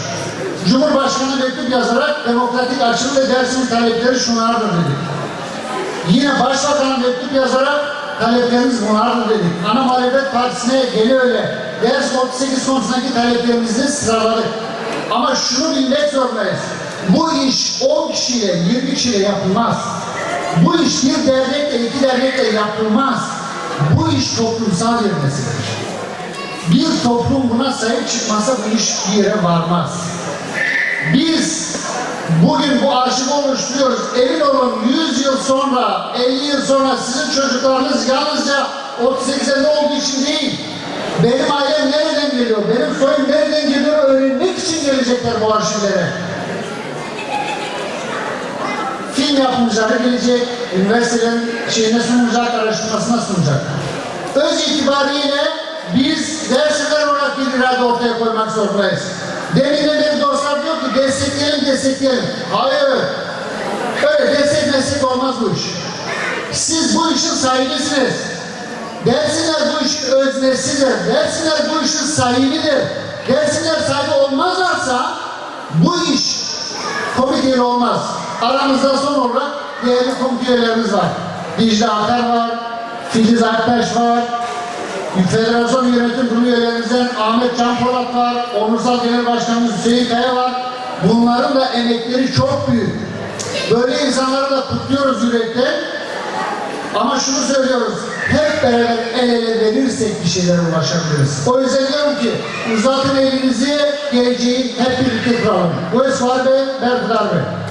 Cumhurbaşkanı mektup yazarak demokratik açılım ve Dersim'in talepleri şunlardır dedik. Yine Başbakan'a mektup yazarak taleplerimiz bunlardır dedik. Ana Muhalefet Partisi'ne geliyor öyle. Dersim 38 konusundaki taleplerimizi sıraladık. Ama şunu bilmek zorundayız. Bu iş 10 kişiyle, 20 kişiyle yapılmaz. Bu iş bir dernekle, 2 dernekle yapılmaz. Bu iş toplumsal bir meseledir. Bir toplum buna sahip çıkmazsa bu iş bir yere varmaz. Biz bugün bu arşivi oluşturuyoruz. Emin olun 100 yıl sonra, 50 yıl sonra sizin çocuklarınız yalnızca 38'e ne olduğu için değil, benim ailem nereden geliyor, benim soyum nereden geliyor öğrenmek için gelecekler bu arşivlere. Film yapımcıları gelecek, üniversitelerin şeyine sunulacak, araştırmasına sunacak. Öz itibariyle biz Dersimler olarak bir irade ortaya koymak zorundayız. Deminden beri dostlar diyor ki destekleyelim, destekleyelim. Hayır, öyle destek olmaz bu iş. Siz bu işin sahibisiniz. Dersimler bu işin öznesidir. Dersimler bu işin sahibidir. Dersimler sahibi olmazlarsa bu iş komiteyle olmaz. Aramızda son olarak değerli komite üyelerimiz var. Dicle Akar var, Filiz Aktaş var, Federasyon Yönetim Kurulu üyelerimizden Ahmet Can Polat var, Onursal Genel Başkanımız Hüseyin Kaya var. Bunların da emekleri çok büyük. Böyle insanları da kutluyoruz yürekten. Ama şunu söylüyoruz, hep beraber el ele verirsek bir şeylere ulaşabiliriz. O yüzden diyorum ki, uzatın elinizi, geleceği hep birlikte kuralım. Bu Esvar Bey, Berkudar Bey.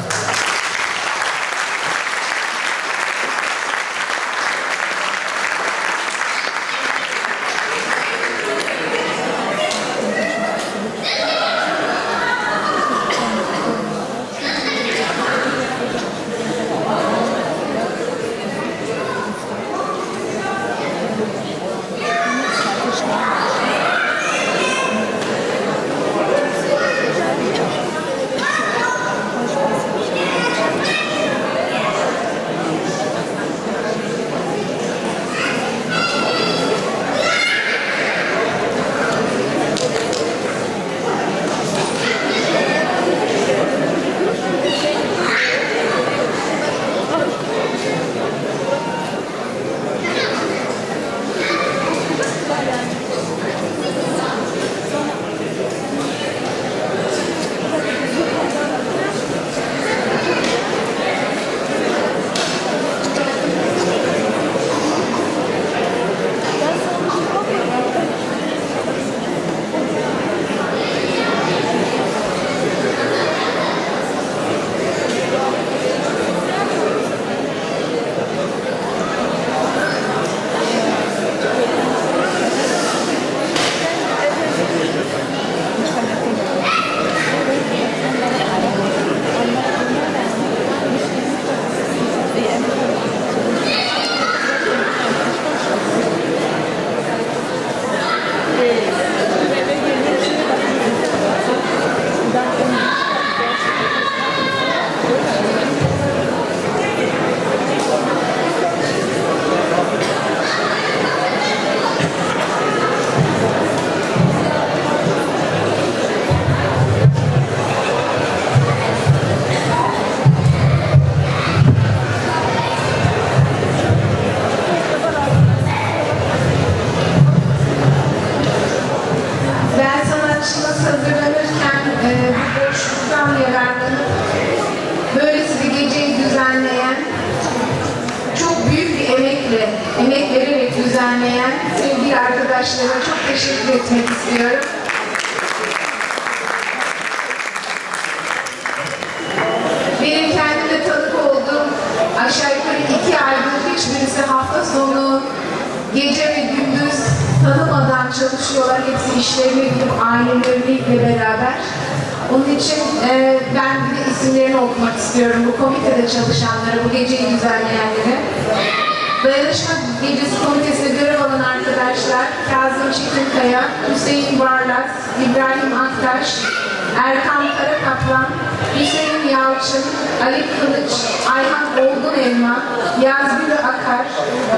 emek vererek düzenleyen sevgili arkadaşlara çok teşekkür etmek istiyorum. Benim kendime tanık olduğum aşağı yukarı 2 aydır hiçbirisi hafta sonu gece ve gündüz tanımadan çalışıyor. çalışıyorlar. Hepsi işlerine gidip aileleriyle beraber. Onun için ben bir de isimlerini okumak istiyorum. Bu komitede çalışanları, bu geceyi düzenleyenleri. Dayanışma Gecesi Komitesi'ne görev alan arkadaşlar Kazım Çetinkaya, Hüseyin Barlas, İbrahim Aktaş, Erkan Karakaplan, Hüseyin Yalçın, Ali Kılıç, Ayhan Olgun Elma, Yazgül Akar,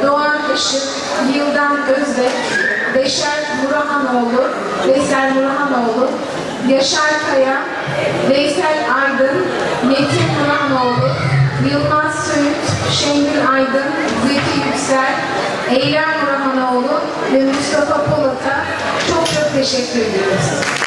Doğan Işık, Yıldan Özbek, Beşer Murahanoğlu, Veysel Murahanoğlu, Yaşar Kaya, Veysel Aydın, Metin Murahanoğlu, Yılmaz Söğüt, Şengül Aydın, Zeki Yüksel, Eylem Murahanoğlu ve Mustafa Polat'a çok çok teşekkür ediyoruz.